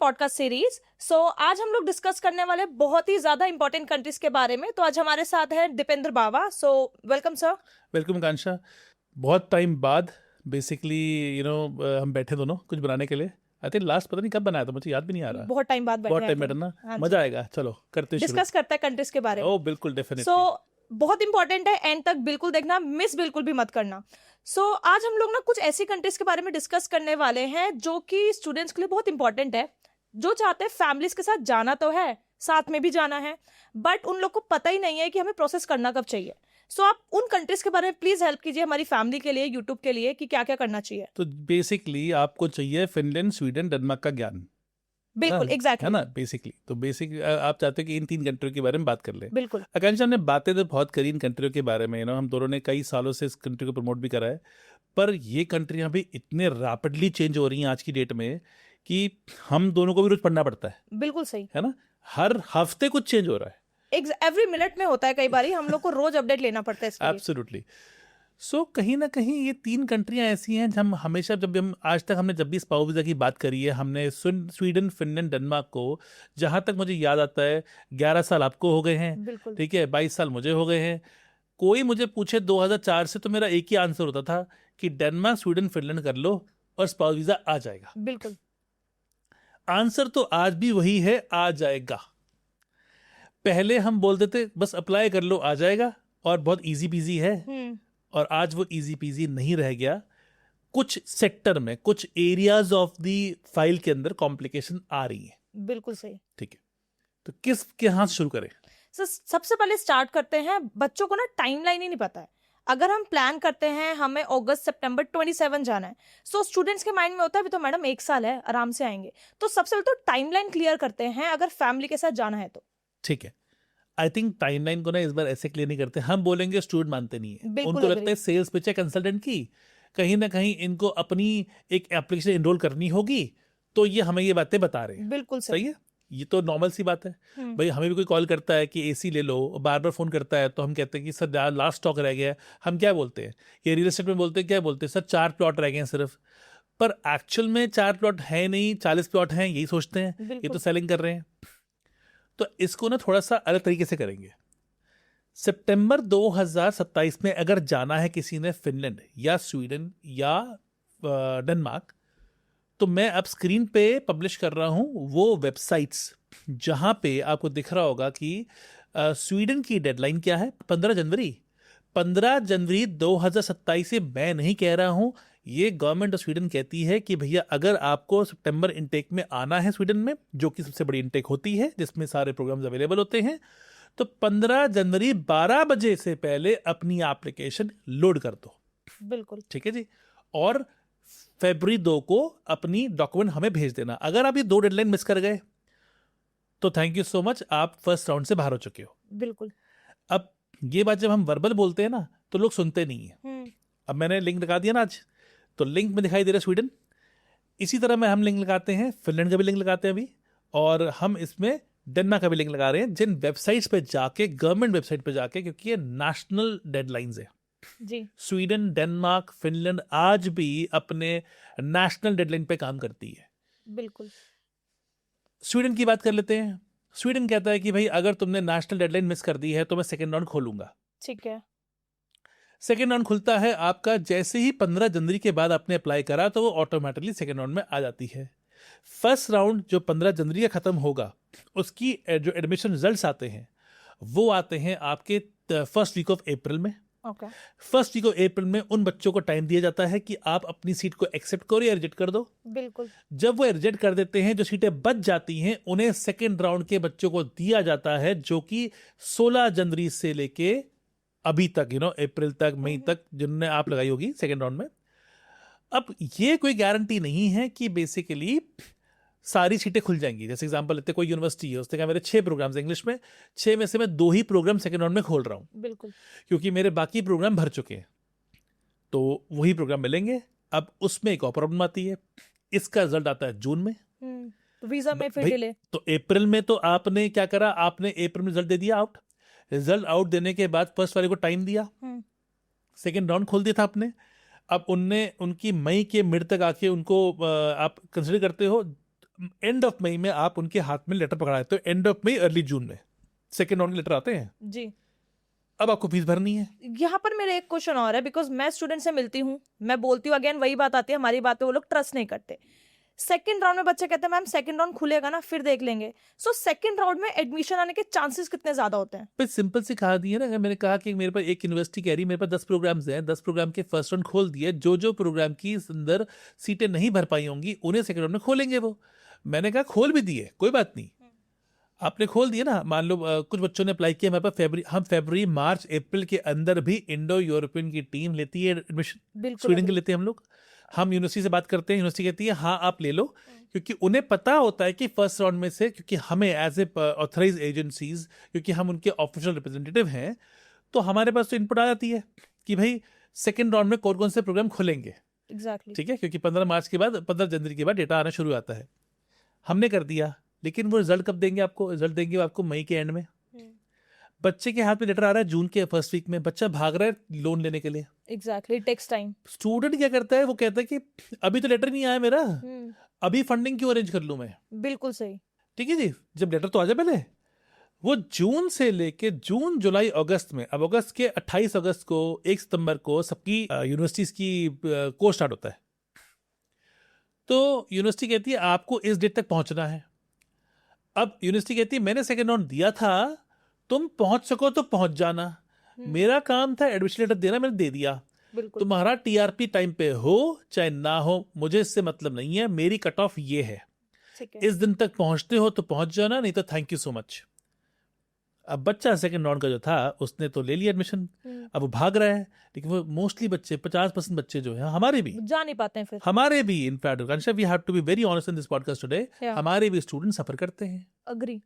Podcast series. आज हम लोग डिस्कस करने वाले बहुत ही ज्यादा इंपॉर्टेंट कंट्रीज के बारे में। तो आज हमारे साथ है Dipendra Bawa. Welcome sir. Welcome Kansha. बहुत टाइम बाद बेसिकली हम बैठे दोनों कुछ बनाने के लिए। आई थिंक लास्ट पता नहीं कब बनाया था, मुझे याद भी नहीं आ रहा। बहुत टाइम बाद बहुत बैठे टाइम बैठे ना। हाँ मजा आएगा, चलो करते शुरू। डिस्कस करते हैं कंट्रीज के बारे में। ओह बिल्कुल, डेफिनेटली। बहुत इंपॉर्टेंट है, एंड तक बिल्कुल देखना, मिस बिल्कुल भी मत करना। आज हम लोग ना कुछ ऐसी कंट्रीज के बारे में डिस्कस करने वाले हैं जो कि स्टूडेंट्स के लिए बहुत इंपॉर्टेंट है, जो चाहते हैं फैमिलीज के साथ जाना तो है, साथ में भी जाना है, बट उन लोग को पता ही नहीं है कि हमें प्रोसेस करना कब चाहिए। आप उन कंट्रीज के बारे में प्लीज हेल्प कीजिए हमारी फैमिली के लिए, यूट्यूब के लिए, कि क्या क्या करना चाहिए। तो बेसिकली आपको चाहिए फिनलैंड, स्वीडन, डेनमार्क का ज्ञान। बिल्कुल एग्जैक्टली है ना। बेसिकली तो आप चाहते हो कि इन 3 कंट्रियों के बारे में बात कर ले। बिल्कुल। आकांक्षा, हमने बातें तो बहुत करी इन कंट्रियों के बारे में। हम दोनों ने कई सालों से इस कंट्री को प्रमोट भी करा है, पर ये कंट्रियां भी इतने रैपिडली चेंज हो रही हैं आज की डेट में कि हम दोनों को भी रोज पढ़ना पड़ता है। बिल्कुल सही है ना। हर हफ्ते कुछ चेंज हो रहा है। एवरी मिनट में होता है, कई बार हम लोग को रोज अपडेट लेना पड़ता है इसके लिए। एब्सोल्युटली। कहीं ना कहीं ये 3 कंट्रियां ऐसी हैं, हम हमेशा जब भी हम आज तक हमने जब भी स्पाउस वीजा की बात करी है, हमने स्वीडन, फिनलैंड, डेनमार्क को, जहां तक मुझे याद आता है 11 साल आपको हो गए हैं, बिल्कुल ठीक है, 22 साल मुझे हो गए हैं। कोई मुझे पूछे 2004 से, तो मेरा एक ही आंसर होता था कि डेनमार्क, स्वीडन, फिनलैंड कर लो और स्पाउस वीजा आ जाएगा। बिल्कुल। आंसर तो आज भी वही है, आ जाएगा। पहले हम बोलते थे बस अप्लाई कर लो आ जाएगा और बहुत इजी पीजी है, और आज वो इजी पीजी नहीं रह गया। कुछ सेक्टर में, कुछ एरियाज ऑफ द फाइल के अंदर कॉम्प्लिकेशन आ रही है। बिल्कुल सही। ठीक है, तो किस के हाथ शुरू करें? सबसे पहले स्टार्ट करते हैं, बच्चों को ना टाइमलाइन ही नहीं पता है। अगर हम प्लान करते हैं हमें अगस्त सितंबर 27 जाना है, स्टूडेंट्स के माइंड में होता है अभी तो मैडम 1 साल है, आराम से आएंगे। तो सबसे पहले तो टाइमलाइन क्लियर करते हैं अगर फैमिली के साथ जाना है तो। ठीक है। आई थिंक टाइमलाइन को ना इस बार ऐसे क्लियर नहीं करते। हम बोलेंगे, स्टूडेंट मानते नहीं है। उनको लगता है सेल्स पिच है कंसल्टेंट की, कहीं ना कहीं इनको अपनी एक एप्लीकेशन इनरोल करनी होगी, तो ये हमें ये बातें बता रहे हैं। बिल्कुल सही है, ये तो नॉर्मल सी बात है। भाई हमें भी कोई कॉल करता है कि एसी ले लो, बार बार फोन करता है, तो हम कहते हैं कि सर लास्ट स्टॉक रह गया है। हम क्या बोलते हैं, ये रियल एस्टेट में बोलते हैं, क्या बोलते हैं, सर 4 प्लॉट रह गए हैं सिर्फ। पर एक्चुअल में 4 प्लॉट है नहीं, 40 प्लॉट हैं, यही सोचते हैं, ये तो सेलिंग कर रहे हैं। तो इसको ना थोड़ा सा अलग तरीके से करेंगे। सितंबर 2027 में अगर जाना है किसी ने फिनलैंड या स्वीडन या डेनमार्क, तो मैं अब स्क्रीन पे पब्लिश कर रहा हूं वो वेबसाइट्स, जहां पे आपको दिख रहा होगा कि स्वीडन की डेडलाइन क्या है, 15 जनवरी। 15 जनवरी 2027 से मैं नहीं कह रहा हूं, ये गवर्नमेंट ऑफ स्वीडन कहती है कि भैया अगर आपको सितंबर इनटेक में आना है स्वीडन में, जो कि सबसे बड़ी इनटेक होती है जिसमें सारे प्रोग्राम्स अवेलेबल होते हैं, तो 15 जनवरी 12 बजे से पहले अपनी एप्लीकेशन लोड कर दो। बिल्कुल ठीक है जी। और फरवरी 2 को अपनी डॉक्यूमेंट हमें भेज देना। अगर आप ये 2 डेडलाइन मिस कर गए तो थैंक यू सो मच, आप फर्स्ट राउंड से बाहर हो चुके हो। बिल्कुल। अब ये बात जब हम वर्बल बोलते हैं ना, तो लोग सुनते नहीं है। अब मैंने लिंक लगा दिया ना आज, तो लिंक में दिखाई दे रहा है स्वीडन। इसी तरह में हम लिंक लगाते हैं, फिनलैंड का भी लिंक लगाते हैं अभी, और हम इसमें डेनमार्क का भी लिंक लगा रहे हैं, जिन वेबसाइट्स पे जाके, गवर्नमेंट वेबसाइट पे जाके, क्योंकि ये नेशनल डेडलाइंस है जी। स्वीडन, डेनमार्क, फिनलैंड आज भी अपने नेशनल डेडलाइन पे काम करती है। बिल्कुल। स्वीडन की बात कर लेते हैं। स्वीडन कहता है कि भाई अगर तुमने नेशनल डेडलाइन मिस कर दी है तो मैं सेकेंड राउंड खोलूंगा। ठीक है। सेकेंड राउंड खुलता है आपका जैसे ही 15 जनवरी के बाद आपने अप्लाई करा, तो वो ऑटोमेटिकली सेकेंड राउंड में आ जाती है। फर्स्ट राउंड जो 15 जनवरी का खत्म होगा, उसकी जो एडमिशन रिजल्ट्स आते हैं वो आते हैं आपके फर्स्ट वीक ऑफ अप्रैल में। Okay. First week of April में उन बच्चों को टाइम दिया जाता है कि आप अपनी सीट को एक्सेप्ट करो या रिजेक्ट कर दो। बिल्कुल। जब वो रिजेक्ट कर देते हैं, जो सीटें बच जाती हैं उन्हें सेकेंड राउंड के बच्चों को दिया जाता है, जो कि 16 जनवरी से लेके अभी तक, अप्रैल तक, मई तक, जिन्होंने आप लगाई होगी सेकेंड राउंड में। अब ये कोई गारंटी नहीं है कि बेसिकली सारी सीटें खुल जाएंगी। जैसे एग्जांपल लेते, कोई यूनिवर्सिटी है, उसने कहा मेरे 6 प्रोग्राम्स इंग्लिश में, 6 में से मैं 2 ही प्रोग्राम सेकेंड राउंड में खोल रहा हूँ। बिल्कुल। क्योंकि मेरे बाकी प्रोग्राम भर चुके हैं, तो वही प्रोग्राम मिलेंगे। अब उसमें एक और प्रॉब्लम आती है, इसका रिजल्ट आता है जून में। तो वीजा में फिर डिले। तो अप्रैल में तो आपने क्या करा, आपने अप्रैल में रिजल्ट दे दिया आउट। रिजल्ट आउट देने के बाद फर्स्ट वाले को टाइम दिया, सेकेंड राउंड खोल दिया था आपने। अब उनकी मई के मिड तक आके उनको आप कंसिडर करते हो एंड ऑफ मई में आप उनके हाथ में लेटर पकड़ा देते हो, एंड ऑफ मई अर्ली जून में सेकेंड राउंड के लेटर आते हैं। जी। अब आपको फीस भरनी है। यहाँ पर मेरा एक क्वेश्चन और है, बिकॉज मैं स्टूडेंट से मिलती हूँ, मैं बोलती हूँ, अगेन वही बात आती है, हमारी बात पे वो लोग ट्रस्ट नहीं करते। सेकंड राउंड में बच्चे कहते हैं मैम सेकंड राउंड खुलेगा ना फिर देख लेंगे। सो सेकंड राउंड में एडमिशन आने के चांसेस कितने ज्यादा होते हैं? पर सिंपल सी कहा दी है ना, अगर मैंने कहा कि मेरे पास एक यूनिवर्सिटी कह रही है मेरे पास 10 प्रोग्राम्स हैं, 10 प्रोग्राम के फर्स्ट राउंड खोल दिए, जो प्रोग्राम की अंदर सीटें नहीं भर पाई होंगी उन्हें सेकंड राउंड में खोलेंगे वो। मैंने कहा खोल भी दिए, कोई बात नहीं, आपने खोल दिया ना। मान लो कुछ बच्चों ने अप्लाई किया हमारे पास हम फरवरी मार्च अप्रैल के अंदर भी इंडो यूरोपियन की टीम लेती है एडमिशन, बिल्कुल स्वीडन के agree। लेते हैं हम लोग। हम यूनिवर्सिटी से बात करते हैं, यूनिवर्सिटी कहती है हाँ आप ले लो, क्योंकि उन्हें पता होता है कि फर्स्ट राउंड में से, क्योंकि हमें एज ए ऑथराइज एजेंसीज, क्योंकि हम उनके ऑफिशियल रिप्रेजेंटेटिव हैं, तो हमारे पास तो इनपुट आ जाती है कि भाई सेकेंड राउंड में कौन कौन से प्रोग्राम खुलेंगे। एग्जैक्टली। ठीक है, क्योंकि 15 मार्च के बाद 15 जनवरी के बाद डेटा आना शुरू आता है। हमने कर दिया, लेकिन वो रिजल्ट कब देंगे आपको? रिजल्ट देंगे वो आपको मई के एंड में। बच्चे के हाथ में लेटर आ रहा है जून के फर्स्ट वीक में, बच्चा भाग रहा है लोन लेने के लिए। Exactly, it takes time. Student क्या करता है, वो कहता है कि अभी तो लेटर नहीं आया मेरा, अभी फंडिंग क्यों अरेंज कर लूं मैं। बिल्कुल सही। ठीक है जी, जब लेटर तो आ जाए पहले। वो जून से लेके जून जुलाई अगस्त में, अब अगस्त के 28 अगस्त को 1 सितंबर को सबकी यूनिवर्सिटीज की कोर्स स्टार्ट होता है। तो यूनिवर्सिटी कहती है आपको इस डेट तक पहुंचना है। अब यूनिवर्सिटी कहती है मैंने सेकेंड राउंड दिया था, तुम पहुंच सको तो पहुंच जाना, मेरा काम था एडमिशन लेटर देना, मैंने दे दिया। बिल्कुल। तुम्हारा टीआरपी टाइम पे हो चाहे ना हो, मुझे इससे मतलब नहीं है, मेरी कट ऑफ ये है, ठीक है। इस दिन तक पहुंचते हो तो पहुंच जाना, नहीं तो थैंक यू सो मच। अब बच्चा सेकंड राउंड का जो था उसने तो ले लिया एडमिशन, अब वो भाग रहा है। लेकिन वो मोस्टली बच्चे 50% बच्चे जो है, हमारे भी जा नहीं पाते हैं फिर। हमारे भी in fact we have to be very honest in this podcast today, Yeah. हमारे भी स्टूडेंट सफर करते हैं। अग्री।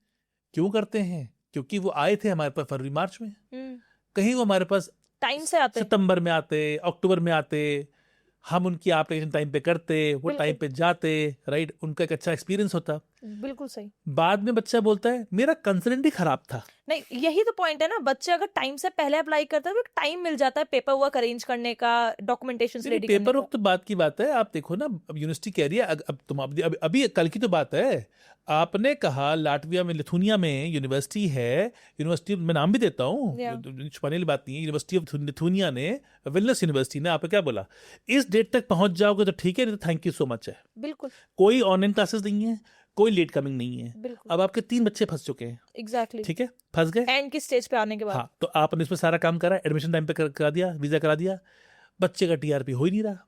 क्यों करते हैं? क्योंकि वो आए थे हमारे पास फरवरी मार्च में, कहीं वो हमारे पास टाइम से आते हैं। सितंबर में आते, अक्टूबर में आते, हम उनकी एप्लीकेशन टाइम पे करते, वो बिल्कुल। टाइम पे जाते, राइट, उनका एक अच्छा एक्सपीरियंस होता। बिल्कुल सही। बाद में बच्चा बोलता है मेरा कंसलेंट ही खराब था। नहीं, यही तो पॉइंट है ना, बच्चे अगर टाइम से पहले अप्लाई करते हैं तो टाइम मिल जाता है पेपर वर्क अरेंज करने का, डॉक्यूमेंटेशन रेडी करने पेपर का। वर्क तो बात की बात है। आप देखो ना, अब यूनिवर्सिटी कह रही है, अब तुम अभी कल की तो बात है, आपने कहा लाटविया में, लिथुनिया में यूनिवर्सिटी है, यूनिवर्सिटी मैं नाम भी देता हूँ, छुपाने वाली बात नहीं है, यूनिवर्सिटी ऑफ लिथुनिया ने, विलनस यूनिवर्सिटी ने आपको क्या बोला, इस डेट तक पहुंच जाओगे तो ठीक है, नहीं तो थैंक यू सो मच है। बिल्कुल। कोई ऑनलाइन क्लासेस नहीं है, कोई लेट कमिंग नहीं है। बिल्कुल। अब आपके 3 बच्चे फंस चुके हैं। एग्जैक्टली। ठीक है, फंस गए एंड की स्टेज पे आने के बाद। हाँ, तो आपने इसमें सारा काम करा, एडमिशन टाइम पे करा दिया, वीजा करा दिया, बच्चे का टीआरपी हो ही नहीं रहा।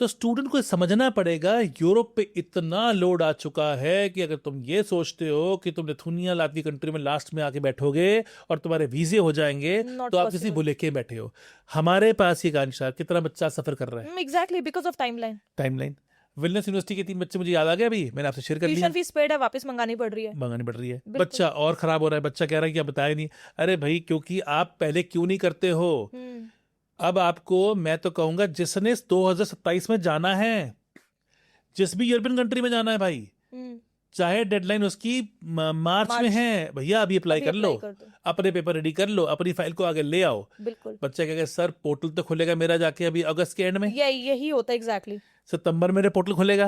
तो स्टूडेंट को समझना पड़ेगा यूरोप पे इतना लोड आ चुका है कि अगर तुम ये सोचते हो कि तुम लिथुनिया लातवी कंट्री में लास्ट में आके बैठोगे और तुम्हारे वीजे हो जाएंगे, तो आप किसी भूले के बैठे हो। हमारे पास ये कांशा कितना बच्चा सफर कर रहा है। Exactly, because of timeline. Wellness university के 3 बच्चे मुझे याद आ गए, अभी मैंने आपसे शेयर कर लिया। ट्यूशन फीस पेड है, वापस मंगानी पड़ रही है। बच्चा और खराब हो रहा है। बच्चा कह रहा है कि आप बताया नहीं। अरे भाई, क्योंकि आप पहले क्यों नहीं करते हो। अब आपको मैं तो कहूंगा जिसने 2027 में जाना है, जिस भी यूरोपियन कंट्री में जाना है भाई, चाहे डेडलाइन उसकी मार्च में है, भैया अभी अप्लाई कर लो, अपने पेपर रेडी कर लो, अपनी फाइल को आगे ले आओ। बिल्कुल। बच्चा कहेगा सर पोर्टल तो खुलेगा मेरा जाके अभी अगस्त के एंड में, यही होता है एग्जैक्टली। सितंबर में पोर्टल खुलेगा।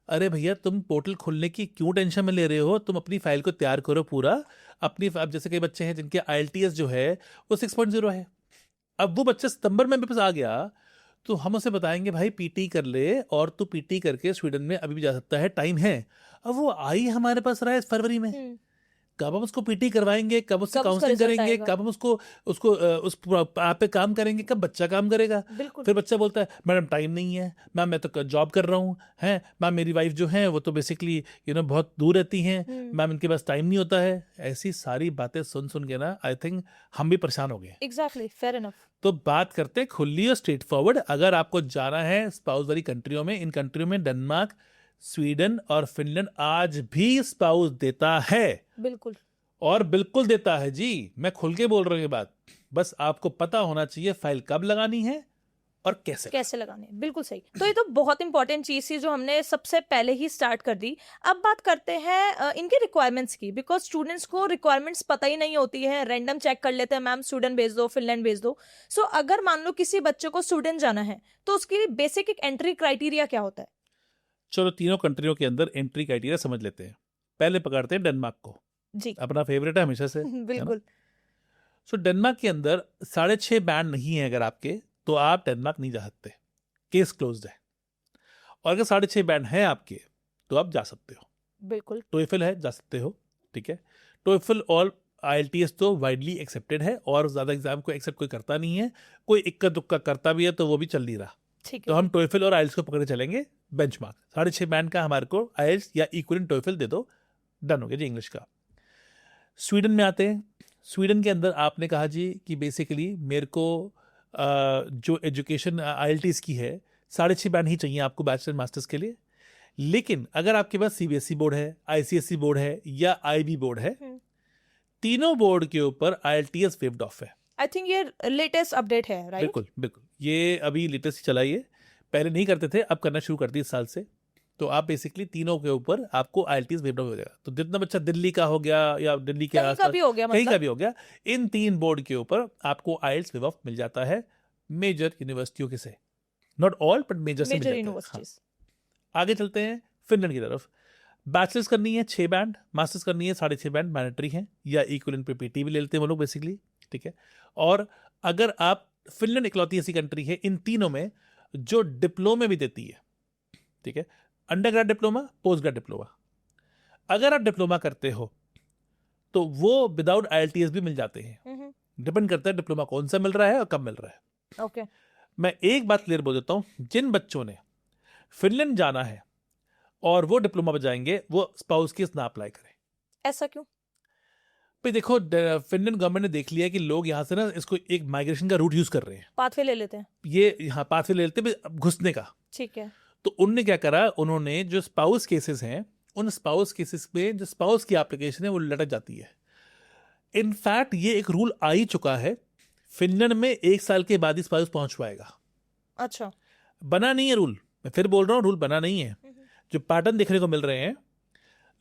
अरे भैया, तुम पोर्टल खुलने की क्यों टेंशन में ले रहे हो? तुम अपनी फाइल को तैयार करो पूरा अपनी। अब जैसे कई बच्चे हैं जिनके IELTS जो है वो 6.0 है, अब वो बच्चा सितंबर में मेरे पास आ गया, तो हम उसे बताएंगे भाई पीटी कर ले, और तू पीटी करके स्वीडन में अभी भी जा सकता है, टाइम है। अब वो आई हमारे पास रहा है फरवरी में, कब हम उसको पीटी करवाएंगे, कब उससे काउंसलिंग करेंगे, कब हम उसको उस आप पे काम करेंगे, कब बच्चा काम करेगा। फिर बच्चा बोलता है मैडम टाइम नहीं है, मैम मैं तो जॉब कर रहा हूँ, है मैम मेरी वाइफ जो है वो तो बेसिकली बहुत दूर रहती हैं, मैम इनके पास टाइम नहीं होता है। ऐसी सारी बातें सुन सुन के ना आई थिंक हम भी परेशान हो गए। Exactly, fair enough. तो बात करते हैं खुली और स्ट्रेट फॉरवर्ड। अगर आपको जाना है स्पाउस वाली कंट्रियों में, इन कंट्रियों में डेनमार्क, स्वीडन और फिनलैंड आज भी स्पाउस देता है। बिल्कुल। और बिल्कुल देता है जी, मैं खुल के बोल रहा हूँ ये बात। बस आपको पता होना चाहिए फाइल कब लगानी है और कैसे लगानी है। बिल्कुल सही। तो ये तो बहुत इंपॉर्टेंट चीज थी जो हमने सबसे पहले ही स्टार्ट कर दी। अब बात करते हैं इनके रिक्वायरमेंट्स की, बिकॉज स्टूडेंट्स को रिक्वायरमेंट्स पता ही नहीं होती है, रैंडम चेक कर लेते हैं मैम स्वीडन भेज दो, फिनलैंड भेज दो। सो अगर मान लो किसी बच्चे को स्वीडन जाना है तो उसकी बेसिक एक एंट्री क्राइटेरिया क्या होता है? चलो तीनों कंट्रियों के अंदर एंट्री क्राइटेरिया समझ लेते हैं। पहले पकड़ते हैं डेनमार्क को, जी अपना फेवरेट है हमेशा से, है ना। बिल्कुल। सो डेनमार्क के अंदर 6.5 बैंड नहीं है अगर आपके, तो आप डेनमार्क नहीं जा सकते, केस क्लोज्ड है। और अगर 6.5 बैंड है आपके तो आप जा सकते हो। बिल्कुल। टोएफल है, जा सकते हो, ठीक है। टोएफल और IELTS तो वाइडली एक्सेप्टेड है और ज़्यादा एग्जाम को एक्सेप्ट कोई करता नहीं है, कोई इक्का दुक्का करता भी है तो वो भी चल नहीं रहा। ठीक तो है हम जी। टोएफल और IELTS को पकड़े चलेंगे बेंचमार्क। 6.5 बैंड का हमारे को IELTS या इक्वलेंट टोएफल दे दो, डन हो गया जी इंग्लिश का। स्वीडन में आते हैं। स्वीडन के अंदर आपने कहा जी कि बेसिकली मेरे को जो एजुकेशन IELTS की है 6.5 बैंड ही चाहिए आपको बैचलर मास्टर्स के लिए। लेकिन अगर आपके पास CBSE बोर्ड है, ICSE बोर्ड है या IB बोर्ड है, तीनों बोर्ड के ऊपर IELTS वेव्ड ऑफ है। आई थिंक ये लेटेस्ट अपडेट है, राइट? बिल्कुल बिल्कुल, ये अभी लेटेस्ट ही चला, ये पहले नहीं करते थे, अब करना शुरू कर दिए इस साल से। तो आप बेसिकली तीनों के ऊपर आपको IELTS वेव्ड ऑफ हो जाएगा। तो जितना बच्चा दिल्ली का हो गया या दिल्ली के कहीं का आसपास भी हो गया, कहीं का मतलब भी हो गया, इन 3 बोर्ड के ऊपर आपको IELTS वेव ऑफ मिल जाता है मेजर यूनिवर्सिटियों के से, नॉट ऑल बट मेजर से मिल मेजर जाता है। हाँ। यूनिवर्सिटीज। आगे चलते हैं फिनलैंड की तरफ। बैचलर्स करनी है 6 बैंड, मास्टर्स करनी है 6.5 बैंड, मैंडेटरी है, या इक्विवेलेंट पे PT भी ले लेते हैं वो लोग बेसिकली, ठीक है। और अगर आप, फिनलैंड इकलौती ऐसी कंट्री है इन तीनों में जो डिप्लोमे भी देती है, ठीक है, under grade diploma, post grade diploma. अगर आप डिप्लोमा करते हो तो वो विदाउट IELTS भी मिल जाते हैं, डिपेंड करता है डिप्लोमा कौन सा मिल रहा है और कब मिल रहा है। ओके। मैं एक बात क्लियर बोल देता हूं, जिन बच्चों ने फिनलैंड जाना है और वो डिप्लोमा बजाएंगे वो स्पाउस केस ना अप्लाई करें। ऐसा क्यों? भाई देखो, फिनलैंड गवर्नमेंट ने देख लिया है कि लोग यहाँ से ना इसको एक माइग्रेशन का रूट यूज कर रहे हैं, पाथवे ले लेते हैं। ये यहाँ पाथवे ले लेते हैं घुसने का। ठीक है। तो उनने क्या करा, उन्होंने जो स्पाउस केसेस हैं, उन स्पाउस केसेस में जो स्पाउस की एप्लीकेशन है वो लटक जाती है। इनफैक्ट ये एक रूल आ ही चुका है, फिनलैंड में 1 साल के बाद ही स्पाउस पहुंच पाएगा। अच्छा। बना नहीं है रूल, मैं फिर बोल रहा हूँ रूल बना नहीं है। जो पैटर्न देखने को मिल रहे हैं,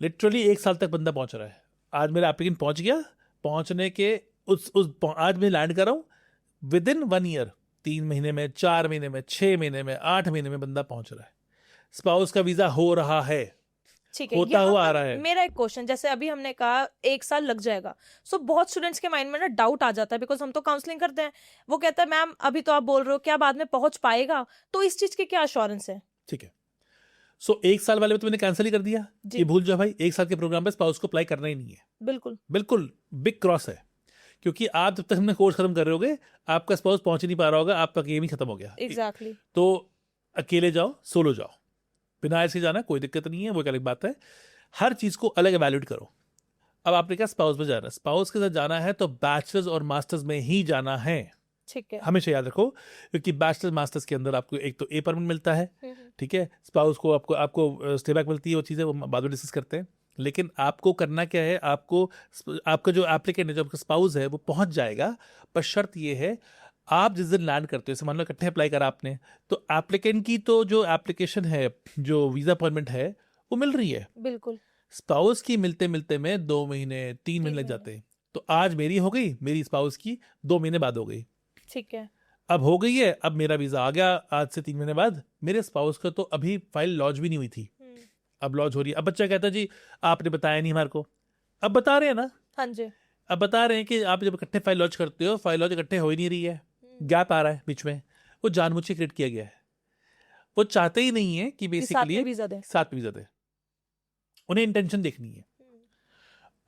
लिटरली 1 साल तक बंदा पहुंच रहा है। आज मेरा एप्लीकेंट पहुंच गया, पहुंचने के आज मैं लैंड कर रहा हूँ, विद इन 1 ईयर, 3 महीने में, 4 महीने में, 6 महीने में, 8 महीने में बंदा पहुंच रहा है। स्पाउस का वीजा हो रहा है, ठीक है। होता यहाँ हुआ आ पर रहा है। मेरा एक क्वेश्चन, जैसे अभी हमने कहा 1 साल लग जाएगा, सो बहुत स्टूडेंट्स के माइंड में ना डाउट आ जाता है, बिकॉज हम तो काउंसलिंग करते हैं। वो कहता है मैम अभी तो आप बोल रहे हो, क्या बाद में पहुंच पाएगा? तो इस चीज की क्या अश्योरेंस है? ठीक है। सो 1 साल वाले में तो मैंने कैंसिल ही कर दिया, जी। ये भूल जाओ भाई, 1 साल के प्रोग्राम पे स्पाउस को अप्लाई करना ही नहीं है। बिल्कुल। बिल्कुल बिग क्रॉस है, क्योंकि आप जब तक हमने कोर्स खत्म कर रहे होगे, आपका स्पाउस पहुंच ही नहीं पा रहा होगा, आपका गेम ही खत्म हो गया। एग्जैक्टली। तो अकेले जाओ, सोलो जाओ, बिना ऐसे जाना, कोई दिक्कत नहीं है, वो एक अलग बात है। हर चीज को अलग एवेल्यूएट करो। अब आपने क्या स्पाउस में जाना है, स्पाउस के साथ जाना है तो बैचलर्स और मास्टर्स में ही जाना है, ठीक है। हमेशा याद रखो, क्योंकि बैचलर्स मास्टर्स के अंदर आपको एक तो A परमिट मिलता है, ठीक है, स्पाउस को आपको आपको स्टे बैक मिलती है, वो चीज़ें वो बाद में डिस्कस करते हैं। लेकिन आपको करना क्या है, आपका जो एप्लीकेंट है, जो आपका स्पाउस है, वो पहुंच जाएगा, पर शर्त ये है, आप जिस दिन लैंड करते हो, जैसे मान लो इकट्ठे अप्लाई करा आपने, तो एप्लीकेंट की तो जो एप्लीकेशन है, जो वीज़ा अपॉइंटमेंट है, वो मिल रही है। बिल्कुल। स्पाउस की मिलते मिलते में 2 महीने 3 महीने लग जाते हैं। तो आज मेरी हो गई, मेरी स्पाउस की 2 महीने बाद हो गई, ठीक है। अब हो गई है, अब मेरा वीजा आ गया आज से 3 महीने बाद। मेरे स्पाउस का तो अभी फाइल लॉन्च भी नहीं हुई थी, अब लॉन्च हो रही है। अब बच्चा कहता है जी आपने बताया नहीं हमारे को, अब बता रहे हैं ना, हाँ जी। अब बता रहे हैं कि आप जब इकट्ठे फाइल लॉन्च करते हो, फाइल लॉन्च इकट्ठे हो ही नहीं रही है, गैप आ रहा है बीच में, वो जानबूझ के क्रिएट किया गया है। वो चाहते ही नहीं है कि कि साथ बेसिकली में वीजा दें। साथ वीजा दे, उन्हें इंटेंशन देखनी है।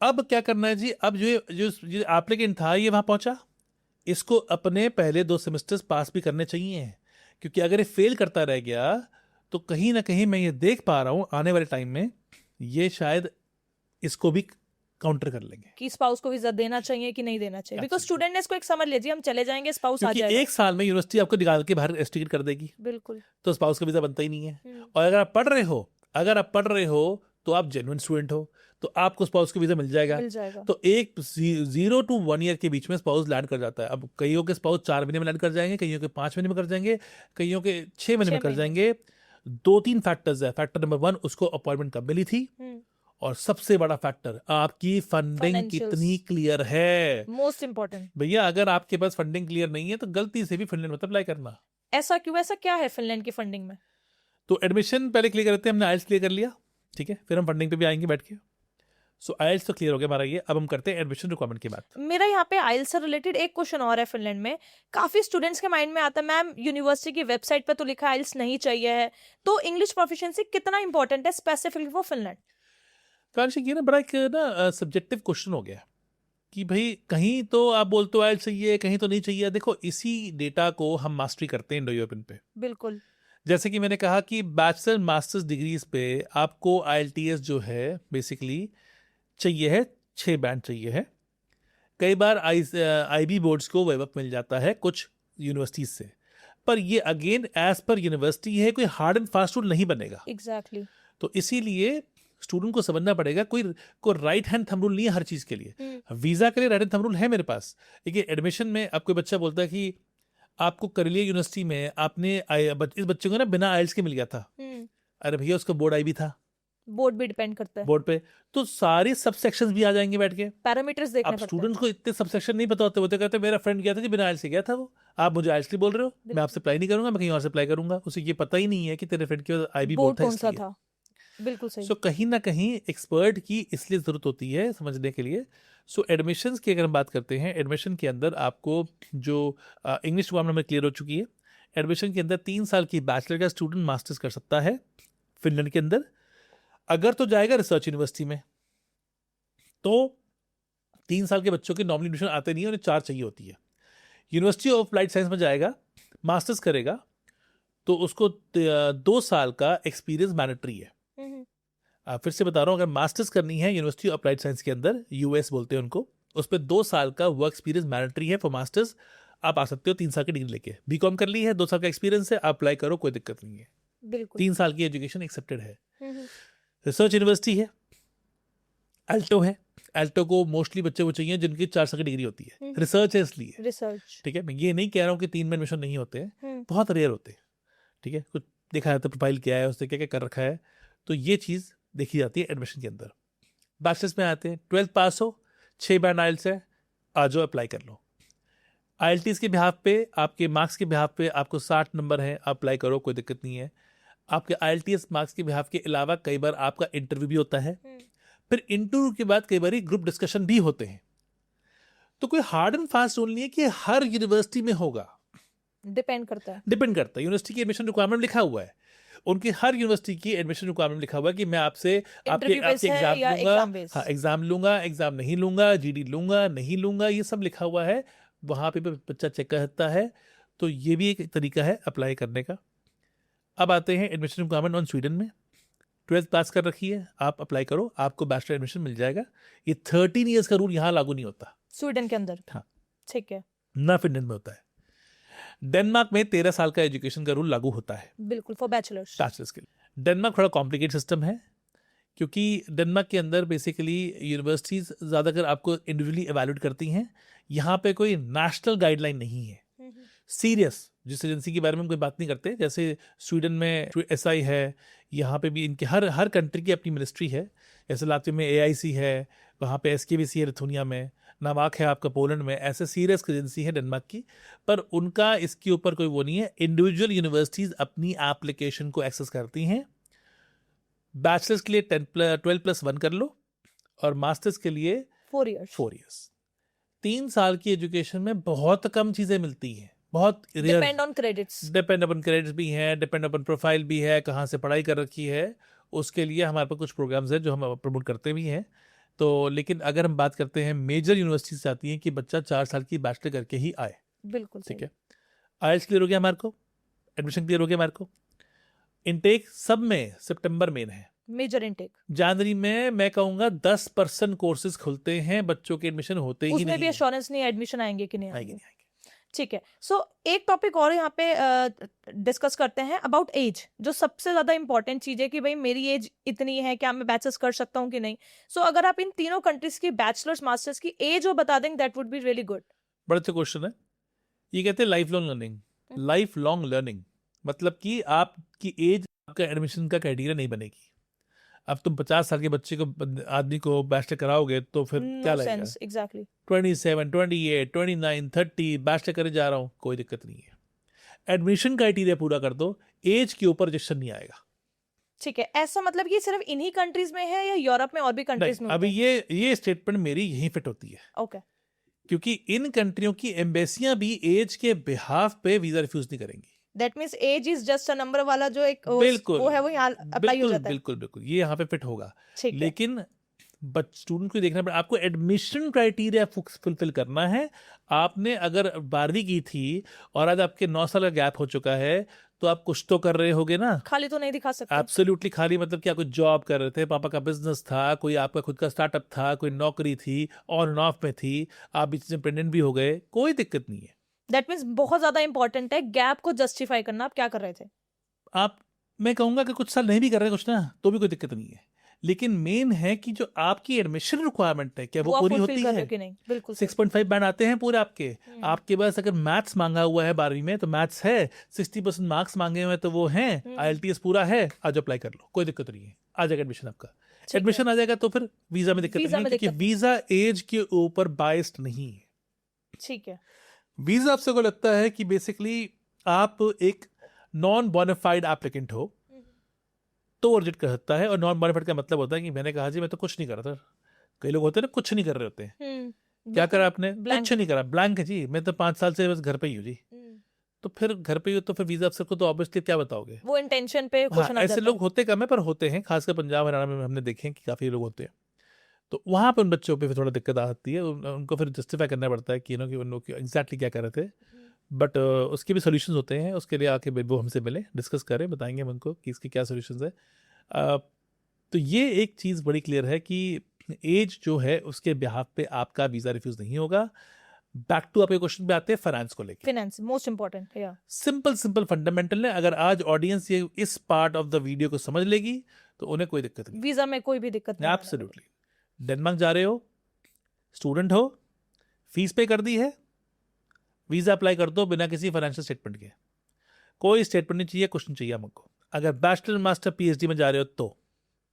अब क्या करना है जी, अब जो एप्लीकेंट था ये वहां पहुंचा, इसको अपने पहले 2 सेमेस्टर्स पास भी करने चाहिए, क्योंकि अगर ये फेल करता रह गया तो कहीं ना कहीं मैं ये देख पा रहा हूं आने वाले टाइम में ये शायद इसको भी काउंटर कर लेंगे कि स्पाउस को वीजा देना चाहिए कि नहीं देना चाहिए, बिकॉज स्टूडेंट ने इसको एक समझ लीजिए, हम चले जाएंगे, स्पाउस आ क्योंकि जाएगा। 1 साल में यूनिवर्सिटी आपको निकाल के बाहर एस्टिकेट कर देगी, बिल्कुल। तो स्पाउस का वीजा बनता ही नहीं है। और अगर आप पढ़ रहे हो तो आप जेन्युइन स्टूडेंट हो, तो आपको स्पाउस का वीजा मिल जाएगा। तो एक 0 to 1 ईयर के बीच में स्पाउस लैंड कर जाता है। अब कईयों के स्पाउस 4 महीने में लैंड कर जाएंगे, कईयों के 5 महीने में कर जाएंगे, कईयों के 6 महीने में कर जाएंगे। 2-3 फैक्टर्स है। फैक्टर नंबर 1, उसको अपॉइंटमेंट कब मिली थी, और सबसे बड़ा फैक्टर आपकी फंडिंग कितनी क्लियर है, मोस्ट इंपॉर्टेंट। भैया अगर आपके पास फंडिंग क्लियर नहीं है तो गलती से भी फिनलैंड मत अप्लाई करना। ऐसा क्यों? ऐसा क्या है फिनलैंड की फंडिंग में? तो एडमिशन पहले क्लियर करते हैं, हमने आइल्स क्लियर कर लिया, ठीक है, फिर हम फंडिंग पे भी आएंगे बैठ के। सो आइल्स तो क्लियर हो गया हमारा ये, अब हम करते हैं एडमिशन रिक्वायरमेंट की बात। मेरा यहाँ पे आइल्स से रिलेटेड एक क्वेश्चन और है फिनलैंड में। काफी स्टूडेंट्स के माइंड में आता है मैम यूनिवर्सिटी की वेबसाइट पे तो लिखा है आइल्स नहीं चाहिए है, तो इंग्लिश प्रोफिशिएंसी कितना इंपॉर्टेंट है स्पेसिफिकली फॉर फिनलैंड? तो आंशिक ये ना बड़ा एक ना सब्जेक्टिव क्वेश्चन हो गया कि भाई कहीं तो आप बोलते हो आइल्स चाहिए, कहीं तो नहीं चाहिए। देखो इसी डेटा को हम मास्टरी करते हैं इंडो यूरोपियन पे। बिल्कुल। जैसे कि मैंने कहा कि बैचलर मास्टर्स डिग्रीज पे आपको IELTS जो है बेसिकली चाहिए है, 6 बैंड चाहिए है। कई बार IB बोर्ड्स को वेब अप मिल जाता है कुछ यूनिवर्सिटीज से, पर ये अगेन एज पर यूनिवर्सिटी है, कोई हार्ड एंड फास्ट रूल नहीं बनेगा। एग्जैक्टली। तो इसीलिए स्टूडेंट को समझना पड़ेगा कोई राइट हैंड थंब रूल नहीं है हर चीज के लिए। वीजा के लिए राइट हैंड थंब रूल है मेरे पास, लेकिन एडमिशन में अब कोई बच्चा बोलता है कि आपको करेलिया यूनिवर्सिटी में आपने इस बच्चे को ना बिना आइल्स के मिल गया था। अरे भैया उसका बोर्ड IB था, बोर्ड भी डिपेंड करता है, बोर्ड पे तो सारे सब सेक्शंस भी आ जाएंगे बैठ के। पैरामीटर्स देखने अब पड़ते हैं। स्टूडेंट्स को इतने सब सेक्शन नहीं पता होते, वो तो कहते हैं मेरा फ्रेंड गया था जी बिना आइल्स से गया था, वो आप मुझे आइल्स बोल रहे हो, मैं आपसे अप्लाई नहीं करूंगा, मैं कहीं और से अप्लाई करूंगा। उसे ये पता ही नहीं है कि तेरे फ्रेंड के IB बोर्ड था कौन सा इसलिए। था। बिल्कुल सही। सो कहीं ना कहीं एक्सपर्ट की इसलिए ज़रूरत होती है समझने के लिए। सो एडमिशन्स की अगर हम बात करते हैं, एडमिशन के अंदर आपको जो इंग्लिश रिक्वायरमेंट में क्लियर हो चुकी है, एडमिशन के अंदर 3 साल की बैचलर का स्टूडेंट मास्टर्स कर सकता है फिनलैंड के अंदर। अगर तो जाएगा रिसर्च यूनिवर्सिटी में तो 3 साल के बच्चों के नॉर्मली एडमिशन आते नहीं है, उन्हें 4 चाहिए होती है। यूनिवर्सिटी ऑफ अप्लाइड साइंस में जाएगा, मास्टर्स करेगा, तो उसको 2 साल का एक्सपीरियंस मैंडेटरी है। फिर से बता रहा हूँ, अगर मास्टर्स करनी है यूनिवर्सिटी ऑफ अप्लाइड साइंस के अंदर, US बोलते हैं उनको, उस पर 2 साल का वर्क एक्सपीरियंस मैंडेटरी है फॉर मास्टर्स। आप आ सकते हो 3 साल की डिग्री लेके, BCom कर ली है, 2 साल का एक्सपीरियंस है, आप अप्लाई करो, कोई दिक्कत नहीं है। बिल्कुल। 3 साल की एजुकेशन एक्सेप्टेड है। रिसर्च यूनिवर्सिटी है, एल्टो है, एल्टो को मोस्टली बच्चे वो चाहिए जिनकी 4 साल की डिग्री होती है, रिसर्च है इसलिए। रिसर्च, ठीक है, मैं ये नहीं कह रहा हूँ कि 3 में एडमिशन नहीं होते हैं, बहुत रेयर होते हैं। ठीक है, कुछ देखा जाता है प्रोफाइल क्या है, उसने क्या क्या कर रखा है, तो ये चीज़ देखी जाती है एडमिशन के अंदर। बैचलर्स में आते हैं, 12th पास हो, 6 बैंड आइल्स है, आ जाओ अप्लाई कर लो। IELTS के बिहाफ पे, आपके मार्क्स के बिहाफ पे आपको 60 नंबर है, आप अप्लाई करो, कोई दिक्कत नहीं है। आपके IELTS मार्क्स के बिहाफ के अलावा कई बार आपका इंटरव्यू भी होता है, फिर इंटरव्यू के बाद कई बार ग्रुप डिस्कशन भी होते हैं। तो कोई हार्ड एंड फास्ट रूल नहीं है कि हर यूनिवर्सिटी में होगा, डिपेंड करता है। डिपेंड करता है। यूनिवर्सिटी की एडमिशन रिक्वायरमेंट लिखा हुआ है, उनकी हर यूनिवर्सिटी की एडमिशन रिक्वायरमेंट लिखा हुआ है कि मैं आपसे आपके एग्जाम लूंगा, हाँ एग्जाम लूंगा, एग्जाम नहीं लूंगा, GD लूंगा नहीं लूंगा, ये सब लिखा हुआ है, वहाँ पे बच्चा चेक करता है। तो ये भी एक तरीका है अप्लाई करने का। अब आते हैं एडमिशन रिक्वायरमेंट ऑन स्वीडन में। 12th पास कर रखी है, आप अप्लाई करो, आपको बैचलर एडमिशन मिल जाएगा। ये 13 ईयर्स का रूल यहाँ लागू नहीं होता स्वीडन के अंदर। हाँ, ठीक है, ना फिनलैंड में होता है। डेनमार्क में 13 साल का एजुकेशन का रूल लागू होता है बिल्कुल, फॉर बैचलर्स। बैचलर्स के लिए। डेनमार्क थोड़ा कॉम्प्लिकेटेड सिस्टम है, क्योंकि डेनमार्क के अंदर बेसिकली यूनिवर्सिटीज ज़्यादातर आपको इंडिविजुअली एवेल्यूएट करती हैं। यहाँ पे कोई नेशनल गाइडलाइन नहीं है सीरियस, जिस एजेंसी के बारे में हम कोई बात नहीं करते। जैसे स्वीडन में SI है, यहाँ पे भी इनके हर कंट्री की अपनी मिनिस्ट्री है। जैसे लात्विया में AIC है, वहाँ पे SKVC है लिथुनिया में, नावाक है आपका पोलैंड में, ऐसे सीरियस एजेंसी है डेनमार्क की। पर उनका इसके ऊपर कोई वो नहीं है, इंडिविजुअल यूनिवर्सिटीज़ अपनी एप्लीकेशन को एक्सेस करती हैं। बैचलर्स के लिए 12+1 कर लो, और मास्टर्स के लिए 4 इयर्स। 4 इयर्स। 3 साल की एजुकेशन में बहुत कम चीज़ें मिलती हैं, बहुत depend on credits. Depend upon credits भी हैं, डिपेंड अपन प्रोफाइल भी है, कहाँ से पढ़ाई कर रखी है, उसके लिए हमारे पास कुछ प्रोग्राम्स हैं जो हम प्रमोट करते भी हैं। तो लेकिन अगर हम बात करते हैं, मेजर यूनिवर्सिटी चाहती हैं कि बच्चा 4 साल की बैचलर करके ही आए। बिल्कुल ठीक है, IELTS क्लियर हो गया हमारे को, एडमिशन क्लियर हो गया हमारे को। इनटेक सब में सितंबर में है, मेजर इनटेक। जनवरी में मैं कहूँगा 10% कोर्सेज खुलते हैं, बच्चों के एडमिशन होते ही नहीं, उसमें भी एश्योरेंस नहीं एडमिशन आएंगे कि नहीं आएंगे। ठीक है। सो एक टॉपिक और यहाँ पे डिस्कस करते हैं अबाउट एज, जो सबसे ज्यादा इंपॉर्टेंट चीज है कि भाई मेरी एज इतनी है, क्या मैं बैचलर्स कर सकता हूँ कि नहीं। सो अगर आप इन तीनों कंट्रीज की बैचलर्स मास्टर्स की एज वो बता देंगे, that would be really good. बड़ा अच्छा क्वेश्चन है। ये कहते हैं life long learning. Life long learning मतलब कि आपकी एज आपका एडमिशन का क्राइटेरिया नहीं बनेगी। अब तुम 50 साल के बच्चे को, आदमी को बैचलर कराओगे तो फिर क्या लगेगा? एग्जैक्टली 27, 28, 29, 30 बैचलर करे जा रहा हूँ, कोई दिक्कत नहीं है। एडमिशन क्राइटेरिया पूरा कर दो, एज के ऊपर रिजेक्शन नहीं आएगा। ठीक है, ऐसा मतलब कि सिर्फ इन्हीं कंट्रीज में है या यूरोप में और भी कंट्रीज नहीं, में अभी होता ये स्टेटमेंट मेरी यहीं फिट होती है, है? ओके, क्योंकि इन कंट्रियों की एम्बेसियां भी एज के बिहाफ पे वीजा रिफ्यूज नहीं करेंगी। That means age is just a number वाला जो एक बिल्कुल वो है वो यहाँ अप्लाई हो बिल्कुल जाता है। बिल्कुल बिल्कुल, ये यहाँ पे फिट होगा। ठीक है, लेकिन स्टूडेंट को देखना पड़ेगा, आपको एडमिशन क्राइटेरिया फुलफिल करना है। आपने अगर 12वीं की थी और आज आपके 9 साल का गैप हो चुका है, तो आप कुछ तो कर रहे होगे ना। खाली तो नहीं दिखा सकते। एब्सोल्युटली खाली मतलब क्या, कुछ जॉब कर रहे थे, पापा का बिजनेस था, कोई आपका खुद का स्टार्टअप था, कोई नौकरी थी, ऑन एंड ऑफ में थी, आप बीच में प्रेग्नेंट भी हो गए, कोई दिक्कत नहीं है। दैट मीन्स बहुत ज्यादा इंपॉर्टेंट है गैप को जस्टिफाई करना। आप क्या कर रहे थे? आप, मैं कहूंगा कि कुछ साल नहीं भी कर रहे कुछ ना, तो भी कोई दिक्कत नहीं है। लेकिन मेन है कि जो आपकी एडमिशन रिक्वायरमेंट है, क्या वो आप पूरी फुलफिल होती कर रहे है? हो कि नहीं? बिल्कुल सही। 6.5 बैंड आते हैं पूरे आपके। आपके पास अगर मैथ्स मांगा हुआ है 12वीं में, तो मैथ्स है, 60% मार्क्स मांगे हुए हैं तो वो हैं, IELTS पूरा है, आज अप्लाई कर लो, कोई दिक्कत नहीं है, आ जाएगा एडमिशन आपका। ठीक है। एडमिशन आ जाएगा तो फिर वीजा में दिक्कत वीजा नहीं है, में क्योंकि दिक्कत- वीजा एज के ऊपर बाइस्ड नहीं है। ठीक है, वीजा आपसे को लगता है कि बेसिकली आप एक नॉन बोनाफाइड एप्लीकेंट हो तो वो रिजेक्ट कर सकता है। और नॉन बोनाफाइड का मतलब होता है कि मैंने कहा जी मैं तो कुछ नहीं कर रहा था। कई लोग होते हैं ना, कुछ नहीं कर रहे होते हैं। क्या करा आपने? blank। कुछ नहीं करा, ब्लैंक है जी, मैं तो 5 साल से बस घर पे ही हूँ जी। तो फिर घर पे ही हो तो फिर वीजा अफसर को तो ऑब्वियसली क्या बताओगे? वो इंटेंशन पे हाँ, क्वेश्चन आ ऐसे जाता लोग है। होते कम है पर होते हैं, खासकर पंजाब हरियाणा में हमने देखे हैं कि काफी लोग होते हैं। तो वहां पे उन बच्चों पे फिर थोड़ा दिक्कत आती है, उनको फिर जस्टिफाई करना पड़ता है कि कि उन लोग एग्जैक्टली क्या कर रहे थे। बट उसके भी सोल्यूशंस होते हैं, उसके लिए आके वो हमसे मिले, डिस्कस करें, बताएंगे हम उनको कि इसके क्या सोल्यूशंस है। तो ये एक चीज़ बड़ी क्लियर है कि एज जो है उसके बिहाफ पे आपका वीज़ा रिफ्यूज़ नहीं होगा। बैक टू आपके क्वेश्चन पे आते हैं फाइनेंस को लेके। फाइनेंस मोस्ट इंपॉर्टेंट है। सिंपल सिंपल फंडामेंटल है, अगर आज ऑडियंस ये इस पार्ट ऑफ द वीडियो को समझ लेगी तो उन्हें कोई दिक्कत नहीं। वीजा में कोई भी दिक्कत नहीं आने वाली। एब्सोल्युटली। डेनमार्क जा रहे हो, स्टूडेंट हो, फीस पे कर दी है, वीज़ा अप्लाई कर दो बिना किसी फाइनेंशियल स्टेटमेंट के। कोई स्टेटमेंट नहीं चाहिए, कुछ नहीं चाहिए हमको। अगर बैचलर मास्टर PhD में जा रहे हो तो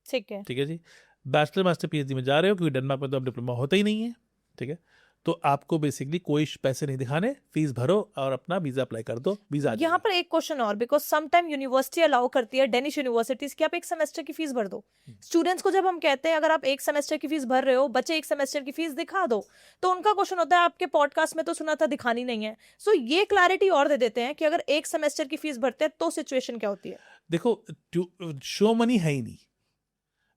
ठीक है, ठीक है जी, बैचलर मास्टर PhD में जा रहे हो, क्योंकि डेनमार्क में तो अब डिप्लोमा होता ही नहीं है, ठीक है। तो आपको बेसिकली कोई पैसे नहीं दिखाने, फीस भरो और अपना वीजा अप्लाई कर दो, वीजा आ यहाँ जाएगा। पर एक क्वेश्चन और, because some time university allow करती है, डेनिश यूनिवर्सिटीज, कि आप एक सेमेस्टर की फीस भर दो। स्टूडेंट्स को जब हम कहते हैं अगर आप एक सेमेस्टर की फीस भर रहे हो, बच्चे एक सेमेस्टर की फीस दिखा दो, तो उनका क्वेश्चन होता है आपके पॉडकास्ट में तो सुना था दिखानी नहीं है। सो ये क्लैरिटी और दे देते हैं कि अगर एक सेमेस्टर की फीस भरते हैं तो सिचुएशन क्या होती है। देखो, शो मनी है ही नहीं,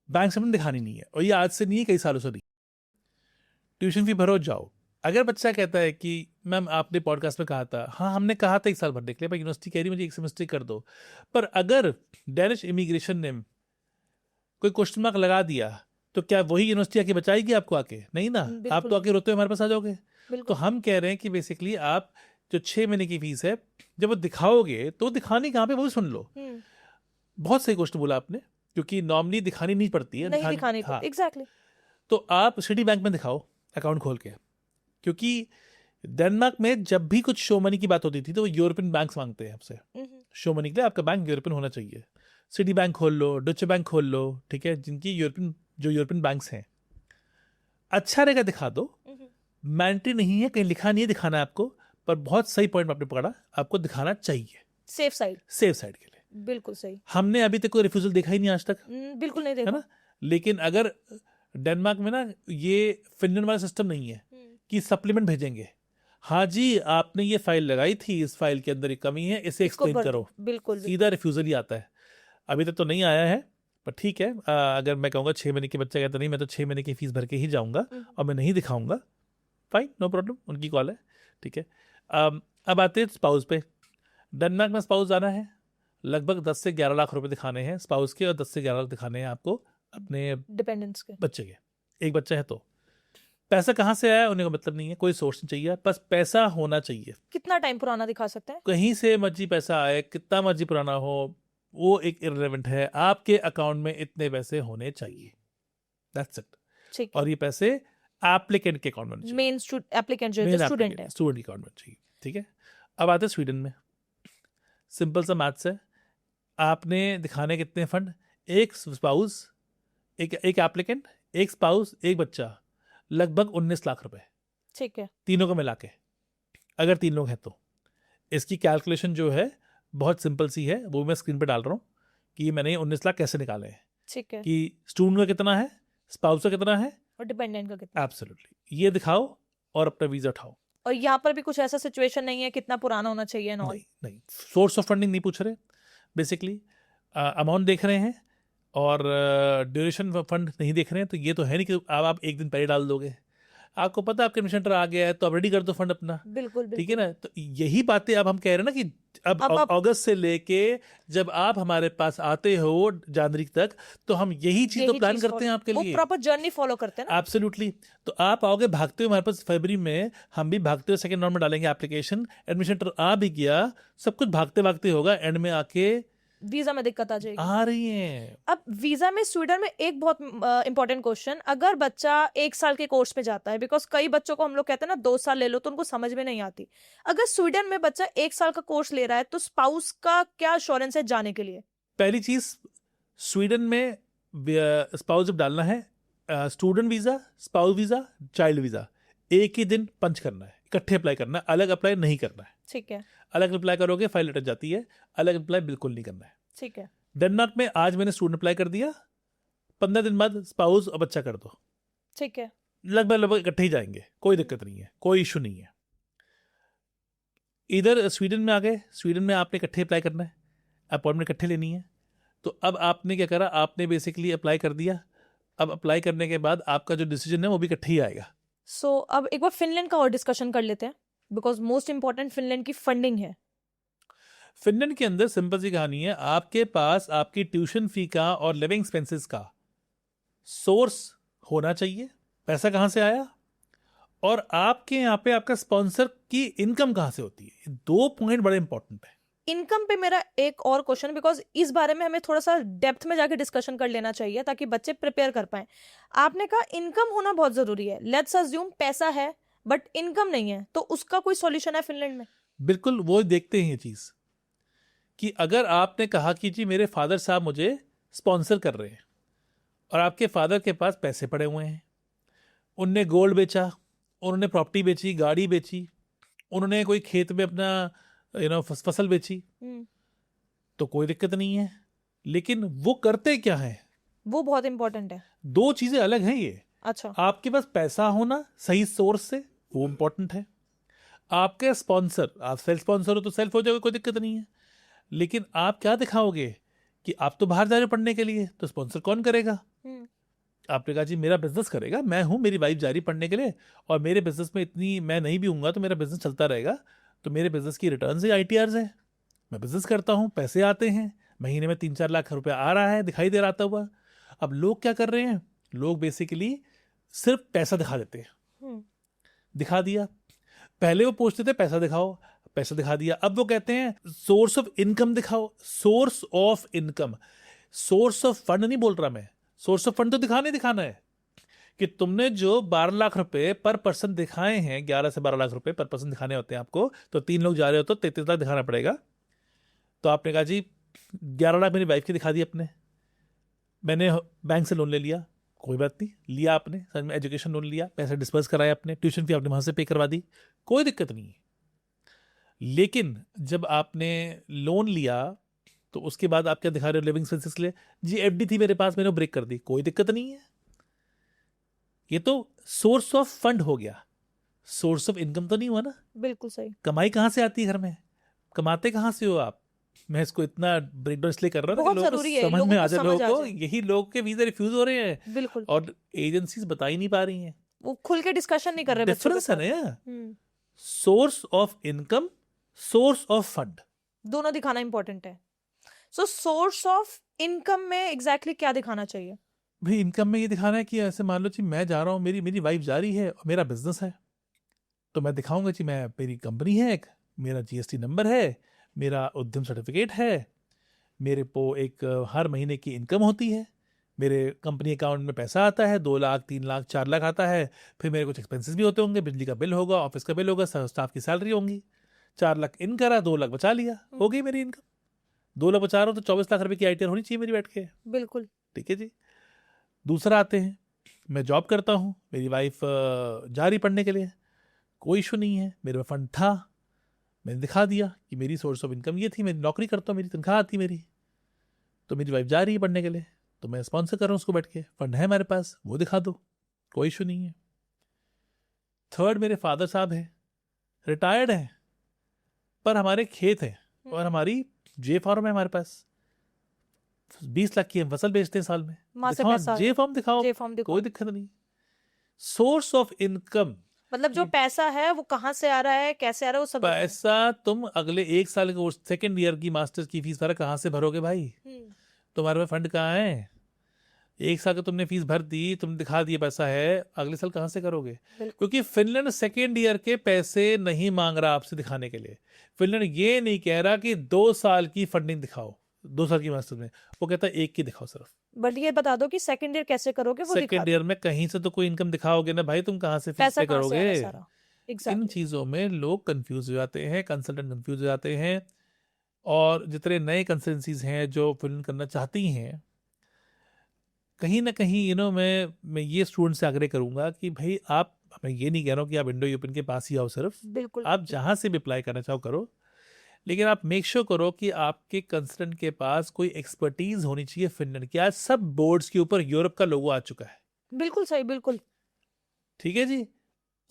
बैंक स्टेटमेंट दिखानी नहीं है, और ये आज से नहीं है, कई सालों से नहीं। ट्यूशन फी भरो, जाओ। अगर बच्चा कहता है कि मैम आपने पॉडकास्ट में कहा था, हाँ हमने कहा था 1 साल भर देख लिया, पर यूनिवर्सिटी कह रही मुझे 1 सेमेस्टर कर दो। पर अगर डेनिश इमिग्रेशन ने कोई क्वेश्चन मार्क लगा दिया तो क्या वही यूनिवर्सिटी आके बचाएगी आपको? आके नहीं ना, आप तो आके रोते हुए हमारे पास आ जाओगे। तो हम कह रहे हैं कि बेसिकली आप जो 6 महीने की फीस है, जब वो दिखाओगे तो दिखानी कहाँ पे वो भी सुन लो। बहुत सही क्वेश्चन बोला आपने, क्योंकि नॉर्मली दिखानी नहीं पड़ती है। नहीं दिखानी हाँ, एग्जैक्टली। तो आप सिटी बैंक में दिखाओ अकाउंट खोल के, क्योंकि डेनमार्क में जब भी कुछ शो मनी की बात होती थी तो वो यूरोपियन बैंक्स मांगते हैं आपसे शो मनी के लिए। आपका बैंक यूरोपियन होना चाहिए। सिटी बैंक खोल लो, डच बैंक खोल लो, ठीक है, जिनकी यूरोपियन बैंक्स हैं। अच्छा रहेगा दिखा दो, मैंडेटरी नहीं है, कहीं लिखा नहीं है दिखाना है आपको, पर बहुत सही पॉइंट आपने पकड़ा, आपको दिखाना चाहिए। सेफ साइड, सेफ साइड के लिए बिल्कुल सही। हमने अभी तक कोई रिफ्यूजल देखा ही नहीं आज तक, बिल्कुल नहीं है देखा। ना। लेकिन अगर डेनमार्क में ना ये फिनलैंड वाला सिस्टम नहीं है कि सप्लीमेंट भेजेंगे, हाँ जी आपने ये फाइल लगाई थी, इस फाइल के अंदर एक कमी है, इसे इसको एक्सप्लेन भर करो, दो, बिल्कुल सीधा रिफ्यूजल ही आता है। अभी तक तो नहीं आया है, पर ठीक है। अगर मैं कहूँगा 6 महीने के बच्चा कहता नहीं मैं तो 6 महीने की फीस भर के ही जाऊँगा और मैं नहीं दिखाऊंगा, फाइन, नो प्रॉब्लम, उनकी कॉल है, ठीक है। अब आते हैं स्पाउस पे। डेनमार्क में स्पाउस जाना है, लगभग 10 से 11 लाख रुपए दिखाने हैं स्पाउस के, और 10 से 11 लाख दिखाने हैं आपको अपने डिपेंडेंट्स के। बच्चे के। एक बच्चा है तो पैसा कहाँ से आया उन्हें को मतलब नहीं है, कोई सोर्स नहीं चाहिए, बस पैसा होना चाहिए। कितना टाइम पुराना दिखा सकते हैं? कहीं से मर्जी पैसा आए, कितना मर्जी पुराना हो, वो एक इररिलेवेंट है। आपके अकाउंट में इतने पैसे होने चाहिए, दैट्स इट। ठीक, और ये पैसे एप्लीकेंट के अकाउंट में चाहिए, मेन एप्लीकेंट जो स्टूडेंट है। स्टूडेंट के अकाउंट में चाहिए, ठीक है। अब आते हैं स्वीडन में, सिंपल सा मैथ्स है। आपने दिखाने कितने फंड, एक स्पाउस, एक एप्लीकेंट, एक स्पाउस, एक बच्चा, लगभग 19 लाख रुपए, ठीक है, तीनों को मिला के, अगर 3 लोग हैं तो। इसकी कैलकुलेशन जो है बहुत सिंपल सी है, वो मैं स्क्रीन पे डाल रहा हूँ, कि मैंने 19 लाख कैसे निकाले हैं, ठीक है, कि स्टूडेंट का कितना है, स्पाउस का कितना है, और डिपेंडेंट का कितना। एब्सोल्युटली, ये दिखाओ और अपना वीजा उठाओ। और यहाँ पर भी कुछ ऐसा सिचुएशन नहीं है कितना पुराना होना चाहिए एंड ऑल। नहीं नहीं, सोर्स ऑफ फंडिंग नहीं पूछ रहे, बेसिकली अमाउंट देख रहे हैं और ड्यूरेशन फंड नहीं देख रहे हैं। तो ये तो है नहीं कि आप एक दिन पहले डाल दोगे, आपको पता है आपके एडमिशन आ गया है तो आप रेडी कर दो फंड अपना, बिल्कुल ठीक है बिल्कुल। ना। तो यही बातें अब हम कह रहे हैं ना कि अब अब अगस्त से लेके जब आप हमारे पास आते हो जनवरी तक, तो हम यही चीज तो यही प्लान चीज करते हैं आपके वो लिए। प्रॉपर जर्नी फॉलो करते हैं ना। एब्सोल्युटली। तो आप आओगे भागते हुए हमारे पास फरवरी में, हम भी भागते हुए सेकंड राउंड में डालेंगे एप्लीकेशन, एडमिशन आ भी गया, सब कुछ भागते भागते होगा, एंड में आके वीजा में दिक्कत आ जाएगी। आ रही है। अब वीजा में स्वीडन में एक बहुत इंपॉर्टेंट क्वेश्चन, अगर बच्चा 1 साल के कोर्स पे जाता है, बिकॉज कई बच्चों को हम लोग कहते हैं ना 2 साल ले लो, तो उनको समझ में नहीं आती। अगर स्वीडन में बच्चा 1 साल का कोर्स ले रहा है तो स्पाउस का क्या अश्योरेंस है जाने के लिए? पहली चीज, स्वीडन में स्पाउस जब डालना है, student visa, spouse visa, child visa, एक ही दिन पंच करना है, इकट्ठे अप्लाई करना है, अलग अप्लाई नहीं करना है। ठीक है, अलग अप्लाई करोगे फाइल अटक जाती है, अलग अप्लाई बिल्कुल नहीं करना है। ठीक है, डेनमार्क में आज मैंने स्टूडेंट अप्लाई कर दिया, 15 दिन बाद स्पाउस और बच्चा कर दो, ठीक है। लगभग लगभग इकट्ठे ही जाएंगे, कोई दिक्कत नहीं है, कोई इशू नहीं है। इधर स्वीडन में आ गए, स्वीडन में आपने इकट्ठे अप्लाई करना है, अपॉइंटमेंट इकट्ठे लेनी है। तो अब आपने क्या करा, आपने बेसिकली अप्लाई कर दिया। अब अप्लाई करने के बाद आपका जो डिसीजन है वो भी इकट्ठे ही आएगा। सो अब एक बार फिनलैंड का और डिस्कशन कर लेते हैं, बिकॉज मोस्ट इंपॉर्टेंट फिनलैंड की फंडिंग है। फिनलैंड के अंदर सिंपल सी कहानी है, आपके पास आपकी ट्यूशन फी का और लिविंग एक्सपेंसेस का सोर्स होना चाहिए। पैसा कहाँ से आया, और आपके यहाँ पे आपका स्पॉन्सर की इनकम कहाँ से होती है। ये 2 पॉइंट बड़े इंपॉर्टेंट है। इनकम पे मेरा एक और क्वेश्चन, बिकॉज इस बारे में हमें थोड़ा सा डेप्थ में जाके डिस्कशन कर लेना चाहिए ताकि बच्चे प्रिपेयर कर पाए। आपने कहा इनकम होना बहुत जरूरी है, लेट्स अज्यूम पैसा है बट इनकम नहीं है, तो उसका कोई सॉल्यूशन है फिनलैंड में? बिल्कुल, वो देखते हैं ये चीज़ कि अगर आपने कहा कि जी मेरे फादर साहब मुझे स्पॉन्सर कर रहे हैं, और आपके फादर के पास पैसे पड़े हुए हैं, उनने गोल्ड बेचा, उन्होंने प्रॉपर्टी बेची, गाड़ी बेची, उन्होंने कोई खेत में अपना फसल बेची, तो कोई दिक्कत नहीं है। लेकिन वो करते क्या है, वो बहुत इंपॉर्टेंट है। 2 चीजें अलग हैं ये। अच्छा, आपके पास पैसा होना सही सोर्स से, वो इंपॉर्टेंट है। आपके स्पॉन्सर, आप सेल्फ स्पॉन्सर हो तो सेल्फ हो जाओगे, कोई दिक्कत नहीं है। लेकिन आप क्या दिखाओगे कि आप तो बाहर जा रहे हो पढ़ने के लिए, तो स्पॉन्सर कौन करेगा? आपने कहा जी मेरा बिजनेस करेगा, मैं हूँ, मेरी वाइफ जा रही पढ़ने के लिए, और मेरे बिजनेस में इतनी मैं नहीं भी हूँगा तो मेरा बिजनेस चलता रहेगा, तो मेरे बिजनेस की रिटर्न है, ITRs है, मैं बिजनेस करता हूँ, पैसे आते हैं, महीने में 3-4 लाख रुपया आ रहा है, दिखाई दे रहा था हुआ। अब लोग क्या कर रहे हैं, लोग बेसिकली सिर्फ पैसा दिखा देते हैं। दिखा दिया, पहले वो पूछते थे पैसा दिखाओ, पैसा दिखा दिया, अब वो कहते हैं सोर्स ऑफ इनकम दिखाओ। Source of income, source of fund नहीं बोल रहा मैं, सोर्स ऑफ फंड तो दिखाना है कि तुमने जो 12 लाख रुपए पर पर्सन दिखाए हैं, 11 से 12 लाख रुपए पर पर्सन दिखाने होते हैं आपको, तो 3 लोग जा रहे हो तो 33 लाख दिखाना पड़ेगा। तो आपने कहा जी 11 लाख मेरी वाइफ की दिखा दी अपने, मैंने बैंक से लोन ले लिया, कोई बात नहीं, लिया आपने, समझ में, एजुकेशन लोन लिया, पैसे डिस्पर्स कराए अपने, ट्यूशन फी आपने वहाँ से पे करवा दी, कोई दिक्कत नहीं है। लेकिन जब आपने लोन लिया तो उसके बाद आप क्या दिखा रहे हो लिविंग एक्सपेंसेस के लिए, जी FD थी मेरे पास, मैंने ब्रेक कर दी, कोई दिक्कत नहीं है। ये तो सोर्स ऑफ फंड हो गया, सोर्स ऑफ इनकम तो नहीं हुआ ना। बिल्कुल सही। कमाई कहाँ से आती है घर में, कमाते कहाँ से हो आप? मैं इसको इतना ब्रेकडाउन इसलिए कर रहा हूँ बहुत कि लोगों को जरूरी है, समझ लोगों में को आ जाए, समझ लोगों आ को, जाए। यही लोग के वीजा रिफ्यूज हो रहे हैं बिल्कुल, और एजेंसीज बता ही नहीं पा रही हैं। वो खुल के डिस्कशन नहीं कर रहे बच्चों के डिफरेंस है ना साथ। यार, source of income, source of fund, दोनों दिखाना इंपॉर्टेंट है। सो सोर्स ऑफ इनकम में एग्जैक्टली क्या दिखाना चाहिए? भाई इनकम में ये दिखाना है कि ऐसे मान लो जी मैं जा रहा हूँ, मेरी वाइफ जा रही है और मेरा बिजनेस है, तो मैं दिखाऊंगा जी मैं, मेरी कंपनी है एक, मेरा GST नंबर है, मेरा उद्यम सर्टिफिकेट है, मेरे को एक हर महीने की इनकम होती है, मेरे कंपनी अकाउंट में पैसा आता है, 2 लाख 3 लाख 4 लाख आता है, फिर मेरे कुछ एक्सपेंसेस भी होते होंगे, बिजली का बिल होगा, ऑफिस का बिल होगा, स्टाफ की सैलरी होंगी, 4 लाख इन करा, 2 लाख बचा लिया, हो गई मेरी इनकम। 2 लाख बचा रहा हूँ तो 24 लाख रुपए की ITR होनी चाहिए मेरी बैठ के। बिल्कुल, ठीक है जी। दूसरा आते हैं, मैं जॉब करता हूँ, मेरी वाइफ जा रही पढ़ने के लिए, कोई इशू नहीं है, मेरे पास फंड था, मैंने दिखा दिया कि मेरी सोर्स ऑफ इनकम ये थी, मैं नौकरी करता हूँ, मेरी तनख्वाह आती मेरी, तो मेरी वाइफ जा रही है पढ़ने के लिए, तो मैं स्पॉन्सर कर रहा हूँ उसको बैठ के, फंड है हमारे पास, वो दिखा दो, कोई इशू नहीं है। थर्ड, मेरे फादर साहब हैं, रिटायर्ड हैं, पर हमारे खेत हैं और हमारी जे फार्म है हमारे पास, 20 लाख की हम फसल बेचते हैं साल में, वहां से दिखाओ पैसा जे फार्म दिखाओ, जे फॉर्म दिखाओ। कोई दिक्कत नहीं। सोर्स ऑफ इनकम, मतलब जो पैसा है वो कहाँ से आ रहा है, कैसे आ रहा है, वो सब दिखाओ। पैसा तुम अगले 1 साल के कोर्स, सेकेंड ईयर की मास्टर्स की फीस भरा कहाँ से भरोगे भाई? तुम्हारे पास फंड कहाँ है? 1 साल का तुमने फीस भर दी, तुम दिखा दिए पैसा है, अगले साल कहाँ से करोगे? क्योंकि फिनलैंड सेकेंड ईयर के पैसे नहीं मांग रहा आपसे दिखाने के लिए। फिनलैंड ये नहीं कह रहा कि 2 साल की फंडिंग दिखाओ, 2 साल की मास्टर्स में, वो कहता है 1 की दिखाओ सिर्फ। बट ये बता दो कि सेकंड ईयर कैसे करोगे, वो दिखा सेकेंड ईयर में कहीं से तो कोई इनकम दिखाओगे ना भाई, तुम कहाँ से फीस पैसा पे कहाँ से आ रहा है करोगे? सारा। In exactly. चीज़ों में लोग कंफ्यूज हो जाते हैं, कंसल्टेंट कंफ्यूज हो जाते हैं, और जितने नए कंसल्टेंसीज हैं जो फिल्म करना चाहती हैं, कहीं ना कहीं मैं ये स्टूडेंट से आग्रह करूंगा कि भाई आप, मैं ये नहीं कह रहा हूँ कि आप इंडो यूरोपियन के पास ही आओ, सिर्फ बिल्कुल। आप जहाँ से भी अप्लाई करना चाहो करो, लेकिन आप मेक श्योर करो कि आपके कंसल्टेंट के पास कोई एक्सपर्टीज होनी चाहिए फिनलैंड की। आज सब बोर्ड्स के ऊपर यूरोप का लोगो आ चुका है, बिल्कुल सही, बिल्कुल। ठीक है जी,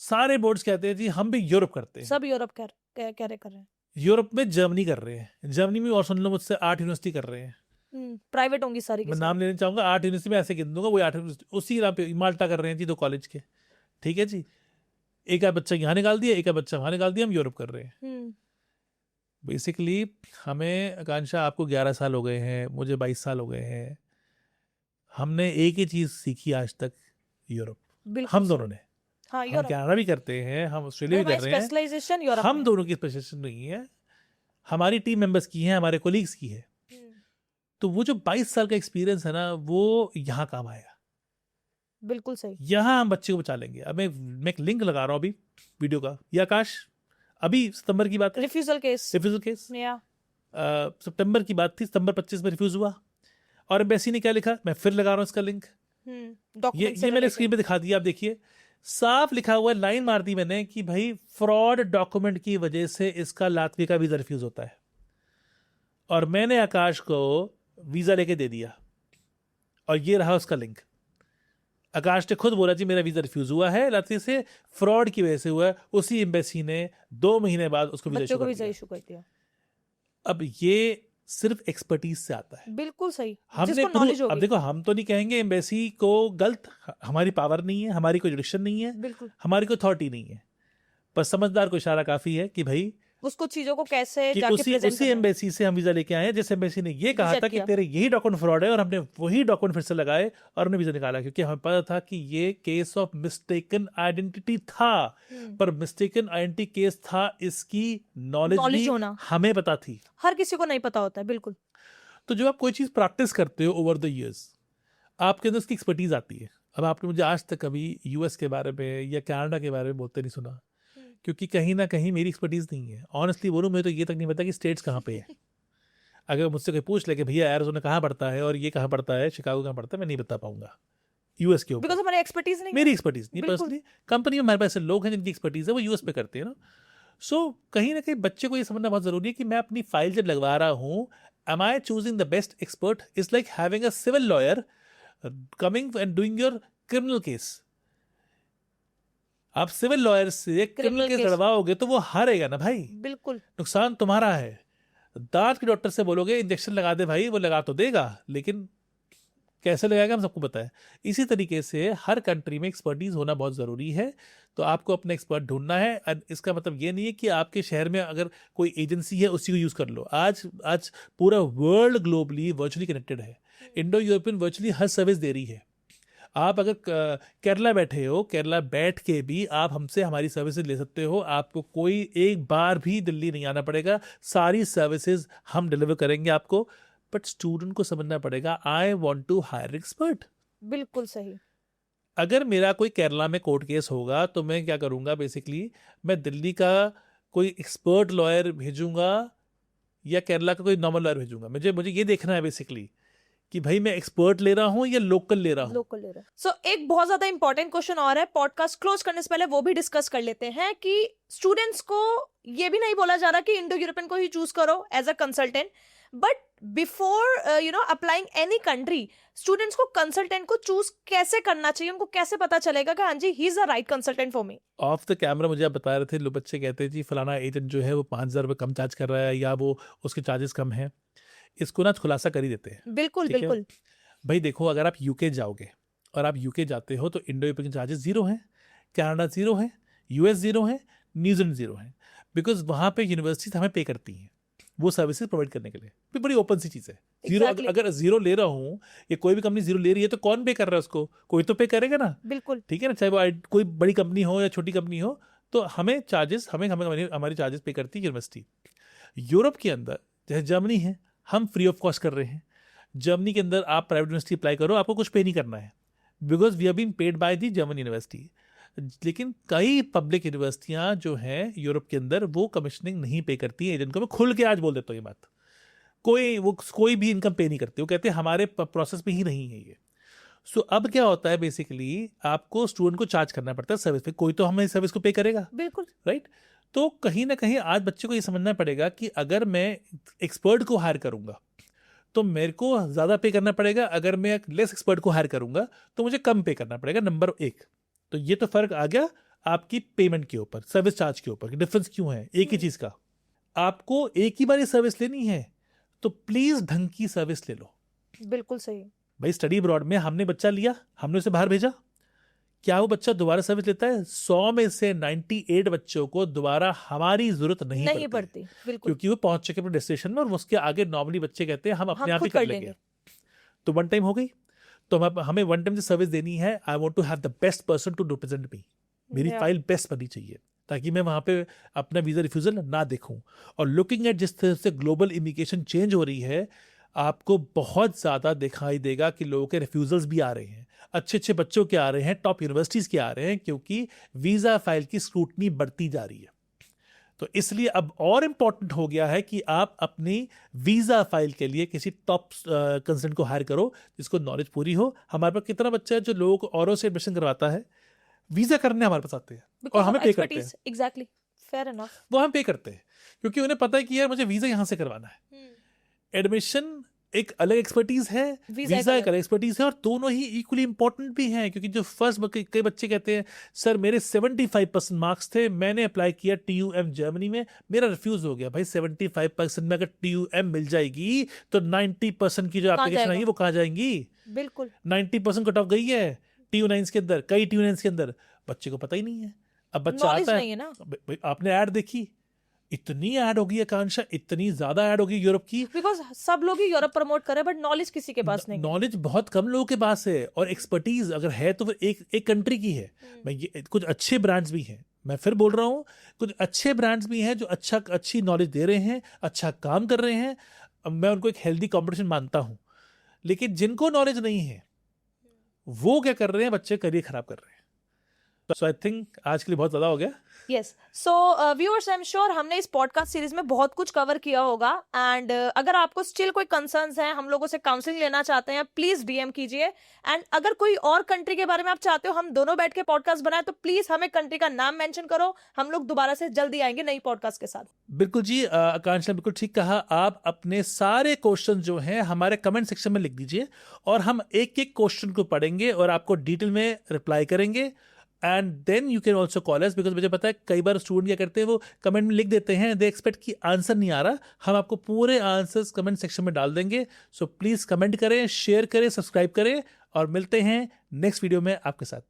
सारे बोर्ड्स कहते हैं जी हम भी यूरोप करते हैं। सब यूरोप कर रहे हैं। यूरोप में जर्मनी कर रहे हैं, जर्मनी में और सुन लो मुझसे 8 यूनिवर्सिटी कर रहे हैं। प्राइवेट होंगी सारी की मैं सारी। नाम लेना चाहूंगा, 8 यूनिवर्सिटी में ऐसे गिन दूंगा, वो 8 यूनिवर्सिटी उसी नाम पे माल्टा कर रहे हैं जी, 2 कॉलेज के, ठीक है जी। एक आध बच्चा यहाँ निकाल दिया, एक आध बच्चा वहाँ निकाल दिया, हम यूरोप कर रहे हैं। बेसिकली हमें, आकांक्षा आपको 11 साल हो गए हैं, मुझे 22 साल हो गए हैं, हमने एक ही चीज सीखी आज तक, यूरोप। बिल्कुल हम दोनों ने, हाँ, हम कनाडा भी करते हैं, हम ऑस्ट्रेलिया भी कर रहे हैं, स्पेशलाइजेशन यूरोप हम में। दोनों की स्पेशलाइजेशन नहीं है, हमारी टीम मेंबर्स की है, हमारे कोलीग्स की है। तो वो जो 22 साल का एक्सपीरियंस है ना, वो यहाँ काम आएगा, बिल्कुल सही। यहाँ हम बच्चे को बचा लेंगे। अब मैं एक लिंक लगा रहा हूँ अभी वीडियो का, ये आकाश, अभी सितंबर की बात है, रिफ्यूजल केस। या सितंबर की बात थी, सितंबर 25 में रिफ्यूज हुआ, और एम्बेसी ने क्या लिखा, मैं फिर लगा रहा हूँ इसका लिंक, ये मैंने स्क्रीन पे दिखा दिया, आप देखिए, साफ लिखा हुआ है, लाइन मार दी मैंने कि भाई फ्रॉड डॉक्यूमेंट की वजह से इसका लातवी का वीजा रिफ्यूज होता है, और मैंने आकाश को वीजा लेके दे दिया, और ये रहा उसका लिंक। आकाश ने खुद बोला जी मेरा वीजा रिफ्यूज हुआ है, लातवी से फ्रॉड की वजह से हुआ है। उसी एम्बेसी ने 2 महीने बाद उसको वीजा बच्चों को इशू वीजा इशू कर दिया। अब ये सिर्फ एक्सपर्टीज से आता है, बिल्कुल सही, हमने जिसको नॉलेज अब होगी। देखो, हम तो नहीं कहेंगे एम्बेसी को गलत, हमारी पावर नहीं है, हमारी कोई जुडिक्शन नहीं है, बिल्कुल। हमारी कोई अथॉरिटी नहीं है, पर समझदार को इशारा काफी है कि भाई उसको चीजों को कैसे कि जाके उसी प्रेजेंट उसी एम्बेसी से हम वीजा लेके आए हैं, जिस एम्बेसी ने ये कहा Reject था कि किया। तेरे यही डॉक्यूमेंट फ्रॉड है, और हमने वही डॉक्यूमेंट फिर से लगाए और हमने वीजा निकाला, क्योंकि हमें पता था कि ये केस ऑफ मिस्टेकन आइडेंटिटी था, पर मिस्टेकन आइडेंटिटी केस था, इसकी नॉलेज भी होना हमें पता थी। हर किसी को नहीं पता होता है। बिल्कुल। तो जब आप कोई चीज प्रैक्टिस करते हो ओवर द इयर्स, आपके अंदर उसकी एक्सपर्टीज आती है। अब आपने मुझे आज तक कभी यूएस के बारे में या कनाडा के बारे में बोलते नहीं सुना, क्योंकि कहीं ना कहीं मेरी एक्सपर्टीज नहीं है। ऑनेस्टली बोलूं, मुझे तो ये तक नहीं पता कि स्टेट्स कहाँ पे है। अगर मुझसे कोई पूछ ले कि भैया एरिज़ोना कहाँ पड़ता है और ये कहाँ पड़ता है, शिकागो कहाँ पड़ता है, मैं नहीं बता पाऊंगा यूएस के ऊपर, बिकॉज हमारी एक्सपर्टीज नहीं है। मेरी एक्सपर्टीज नहीं। बिल्कुल। पर्सनली कंपनी में हमारे पास ऐसे लोग हैं जिनकी एक्सपर्टीज है, वो यूएस पे करते हैं ना। सो कहीं ना कहीं बच्चे को ये समझना बहुत जरूरी है कि मैं अपनी फाइल जब लगवा रहा हूँ, am I choosing the best expert? It's like having a civil lawyer coming and doing your criminal case. आप सिविल लॉयर से क्रिमिनल केस लड़वाओगे तो वो हारेगा ना भाई, बिल्कुल। नुकसान तुम्हारा है। दांत के डॉक्टर से बोलोगे इंजेक्शन लगा दे भाई, वो लगा तो देगा, लेकिन कैसे लगाएगा हम सबको पता है। इसी तरीके से हर कंट्री में एक्सपर्टीज होना बहुत ज़रूरी है, तो आपको अपना एक्सपर्ट ढूंढना है। और इसका मतलब ये नहीं है कि आपके शहर में अगर कोई एजेंसी है उसी को यूज़ कर लो। आज पूरा वर्ल्ड ग्लोबली वर्चुअली कनेक्टेड है, इंडो यूरोपियन वर्चुअली हर सर्विस दे रही है। आप अगर केरला बैठे हो, केरला बैठ के भी आप हमसे हमारी सर्विसेज ले सकते हो, आपको कोई एक बार भी दिल्ली नहीं आना पड़ेगा, सारी सर्विसेज हम डिलीवर करेंगे आपको। बट स्टूडेंट को समझना पड़ेगा, I want to hire expert. बिल्कुल सही। अगर मेरा कोई केरला में कोर्ट केस होगा तो मैं क्या करूंगा, बेसिकली मैं दिल्ली का कोई एक्सपर्ट लॉयर भेजूंगा या केरला का कोई नॉर्मल लॉयर भेजूंगा। मुझे ये देखना है बेसिकली कि भाई मैं एक्सपर्ट ले रहा हूं या लोकल ले रहा हूं। सो एक बहुत ज्यादा इंपॉर्टेंट क्वेश्चन और है, पॉडकास्ट क्लोज करने से पहले वो भी डिस्कस कर लेते हैं कि स्टूडेंट्स को ये भी नहीं बोला जा रहा कि इंडो यूरोपियन को ही चूज करो as a consultant, but before applying any country, students को कंसल्टेंट को चूज कैसे करना चाहिए, उनको कैसे पता चलेगा कि हाँ जी he is the right consultant for me? Off the camera मुझे आप बता रहे थे, लोग बच्चे कहते हैं जी फलाना एजेंट जो है वो 5,000 रुपये कम चार्ज कर रहा है या वो उसके चार्जेस कम हैं। इसको ना खुलासा कर ही देते हैं। बिल्कुल ठीक है? बिल्कुल। भाई देखो, अगर आप यूके जाओगे और आप यूके जाते हो तो इंडो यूरोपियन चार्जेस जीरो हैं, कनाडा जीरो है, यूएस जीरो है, न्यूजीलैंड जीरो है, बिकॉज वहाँ पे यूनिवर्सिटीज हमें पे करती हैं वो सर्विसेज प्रोवाइड करने के लिए। भी बड़ी ओपन सी चीज़ है। Zero Exactly. अगर जीरो ले रहा हूँ या कोई भी कंपनी जीरो ले रही है तो कौन पे कर रहा है उसको? कोई तो पे करेगा ना। बिल्कुल। ठीक है ना, चाहे वो कोई बड़ी कंपनी हो या छोटी कंपनी हो, तो हमें चार्जेस हमारी चार्जेस पे करती है यूनिवर्सिटी। यूरोप के अंदर जैसे जर्मनी है, हम फ्री ऑफ कॉस्ट कर रहे हैं। जर्मनी के अंदर आप प्राइवेट यूनिवर्सिटी अप्लाई करो, आपको कुछ पे नहीं करना है, because we are been paid by the German university. लेकिन कई पब्लिक यूनिवर्सिटियां जो हैं यूरोप के अंदर वो कमिश्निंग नहीं पे करती है एजेंट को। मैं खुल के आज बोल देता हूँ ये बात, कोई भी इनकम पे नहीं करते। वो कहते हैं हमारे प्रोसेस में ही नहीं है ये। सो अब क्या होता है, बेसिकली आपको स्टूडेंट को चार्ज करना पड़ता है सर्विस पे, कोई तो हमें सर्विस को पे करेगा। बिल्कुल राइट। तो कहीं ना कहीं आज बच्चे को ये समझना पड़ेगा कि अगर मैं एक्सपर्ट को हायर करूंगा तो मेरे को ज़्यादा पे करना पड़ेगा, अगर मैं एक लेस एक्सपर्ट को हायर करूंगा तो मुझे कम पे करना पड़ेगा। नंबर एक, तो ये तो फर्क आ गया आपकी पेमेंट के ऊपर, सर्विस चार्ज के ऊपर। डिफरेंस क्यों है? एक ही चीज़ का, आपको एक ही बार ये सर्विस लेनी है तो प्लीज़ ढंग की सर्विस ले लो। बिल्कुल सही। भाई स्टडी अब्रॉड में हमने बच्चा लिया, हमने उसे बाहर भेजा, क्या वो बच्चा दोबारा सर्विस लेता है? 100 में से 98 बच्चों को दोबारा हमारी जरूरत नहीं पड़ती। बिल्कुल। क्योंकि वो पहुंच चुके अपने डेस्टिनेशन में और उसके आगे नॉर्मली बच्चे कहते हैं हम अपने आप ही कर लेंगे। तो वन टाइम हो गई, तो हमें वन टाइम जो सर्विस देनी है, I want to have the best person to represent me. मेरी फाइल बेस्ट बननी चाहिए ताकि मैं वहां पे अपना वीजा रिफ्यूजल ना देखूं। और लुकिंग एट जिस तरह से ग्लोबल इमिग्रेशन चेंज हो रही है, आपको बहुत ज़्यादा दिखाई देगा कि लोगों के रिफ्यूजल्स भी आ रहे हैं, अच्छे अच्छे बच्चों के आ रहे हैं, टॉप यूनिवर्सिटीज़ के आ रहे हैं, क्योंकि वीज़ा फाइल की स्क्रूटनी बढ़ती जा रही है। तो इसलिए अब और इम्पॉर्टेंट हो गया है कि आप अपनी वीज़ा फाइल के लिए किसी टॉप कंसल्टेंट को हायर करो जिसको नॉलेज पूरी हो। हमारे पास कितना बच्चा है जो लोगों को औरों से एडमिशन करवाता है, वीज़ा करने हमारे पास आते हैं और हमें पे करते हैं। Exactly, fair enough. वो हम पे करते हैं क्योंकि उन्हें पता है कि यार मुझे वीज़ा यहाँ से करवाना है। एडमिशन एक अलग एक्सपर्टीज है, वीजा एक अलग एक्सपर्टीज है, और दोनों ही इक्वली इंपॉर्टेंट भी हैं। क्योंकि जो फर्स्ट कई बच्चे कहते हैं सर मेरे 75% मार्क्स थे, मैंने अप्लाई किया TUM जर्मनी में, मेरा रिफ्यूज हो गया। भाई 75% में अगर TUM मिल जाएगी तो 90% की जो एप्लीकेशन आएगी वो कहाँ जाएंगी? बिल्कुल 90% कट ऑफ गई है TU9 के अंदर, कई TU9 के अंदर। बच्चे को पता ही नहीं है। अब बच्चा आता है ना, आपने ऐड देखी, इतनी ऐड होगी आकांक्षा, इतनी ज्यादा ऐड होगी यूरोप की, बिकॉज सब लोग ही यूरोप प्रमोट कर रहे हैं, बट नॉलेज किसी के पास नहीं। नॉलेज बहुत कम लोगों के पास है, और एक्सपर्टीज अगर है तो फिर एक कंट्री की है। मैं ये कुछ अच्छे ब्रांड्स भी हैं, मैं फिर बोल रहा हूँ, कुछ अच्छे ब्रांड्स भी हैं जो अच्छी नॉलेज दे रहे हैं, अच्छा काम कर रहे हैं। मैं उनको एक हेल्दी कॉम्पिटिशन मानता हूँ। लेकिन जिनको नॉलेज नहीं है वो क्या कर रहे हैं? बच्चे करियर खराब कर रहे हैं। सो आई थिंक आज के लिए बहुत ज्यादा हो गया। Yes, so viewers, I am sure हमने इस पॉडकास्ट सीरीज में बहुत कुछ कवर किया होगा। एंड अगर आपको स्टिल कोई कंसर्न्स हैं, हम लोगों से काउंसलिंग लेना चाहते हैं, प्लीज DM कीजिए। एंड अगर कोई और कंट्री के बारे में आप चाहते हो हम दोनों बैठ के पॉडकास्ट बनाए, तो प्लीज हमें कंट्री का नाम मेंशन करो। हम लोग दोबारा से जल्दी आएंगे नई पॉडकास्ट के साथ। बिल्कुल जी, आकांक्षा ने बिल्कुल ठीक कहा। आप अपने सारे क्वेश्चन जो हैं हमारे कमेंट सेक्शन में लिख दीजिए, और हम एक एक क्वेश्चन को पढ़ेंगे और आपको डिटेल में रिप्लाई करेंगे। And then you can also call us, because मुझे पता है कई बार स्टूडेंट क्या करते हैं, वो कमेंट में लिख देते हैं, दे एक्सपेक्ट कि आंसर नहीं आ रहा। हम आपको पूरे आंसर्स कमेंट सेक्शन में डाल देंगे। सो प्लीज़ कमेंट करें, शेयर करें, सब्सक्राइब करें, और मिलते हैं नेक्स्ट वीडियो में आपके साथ।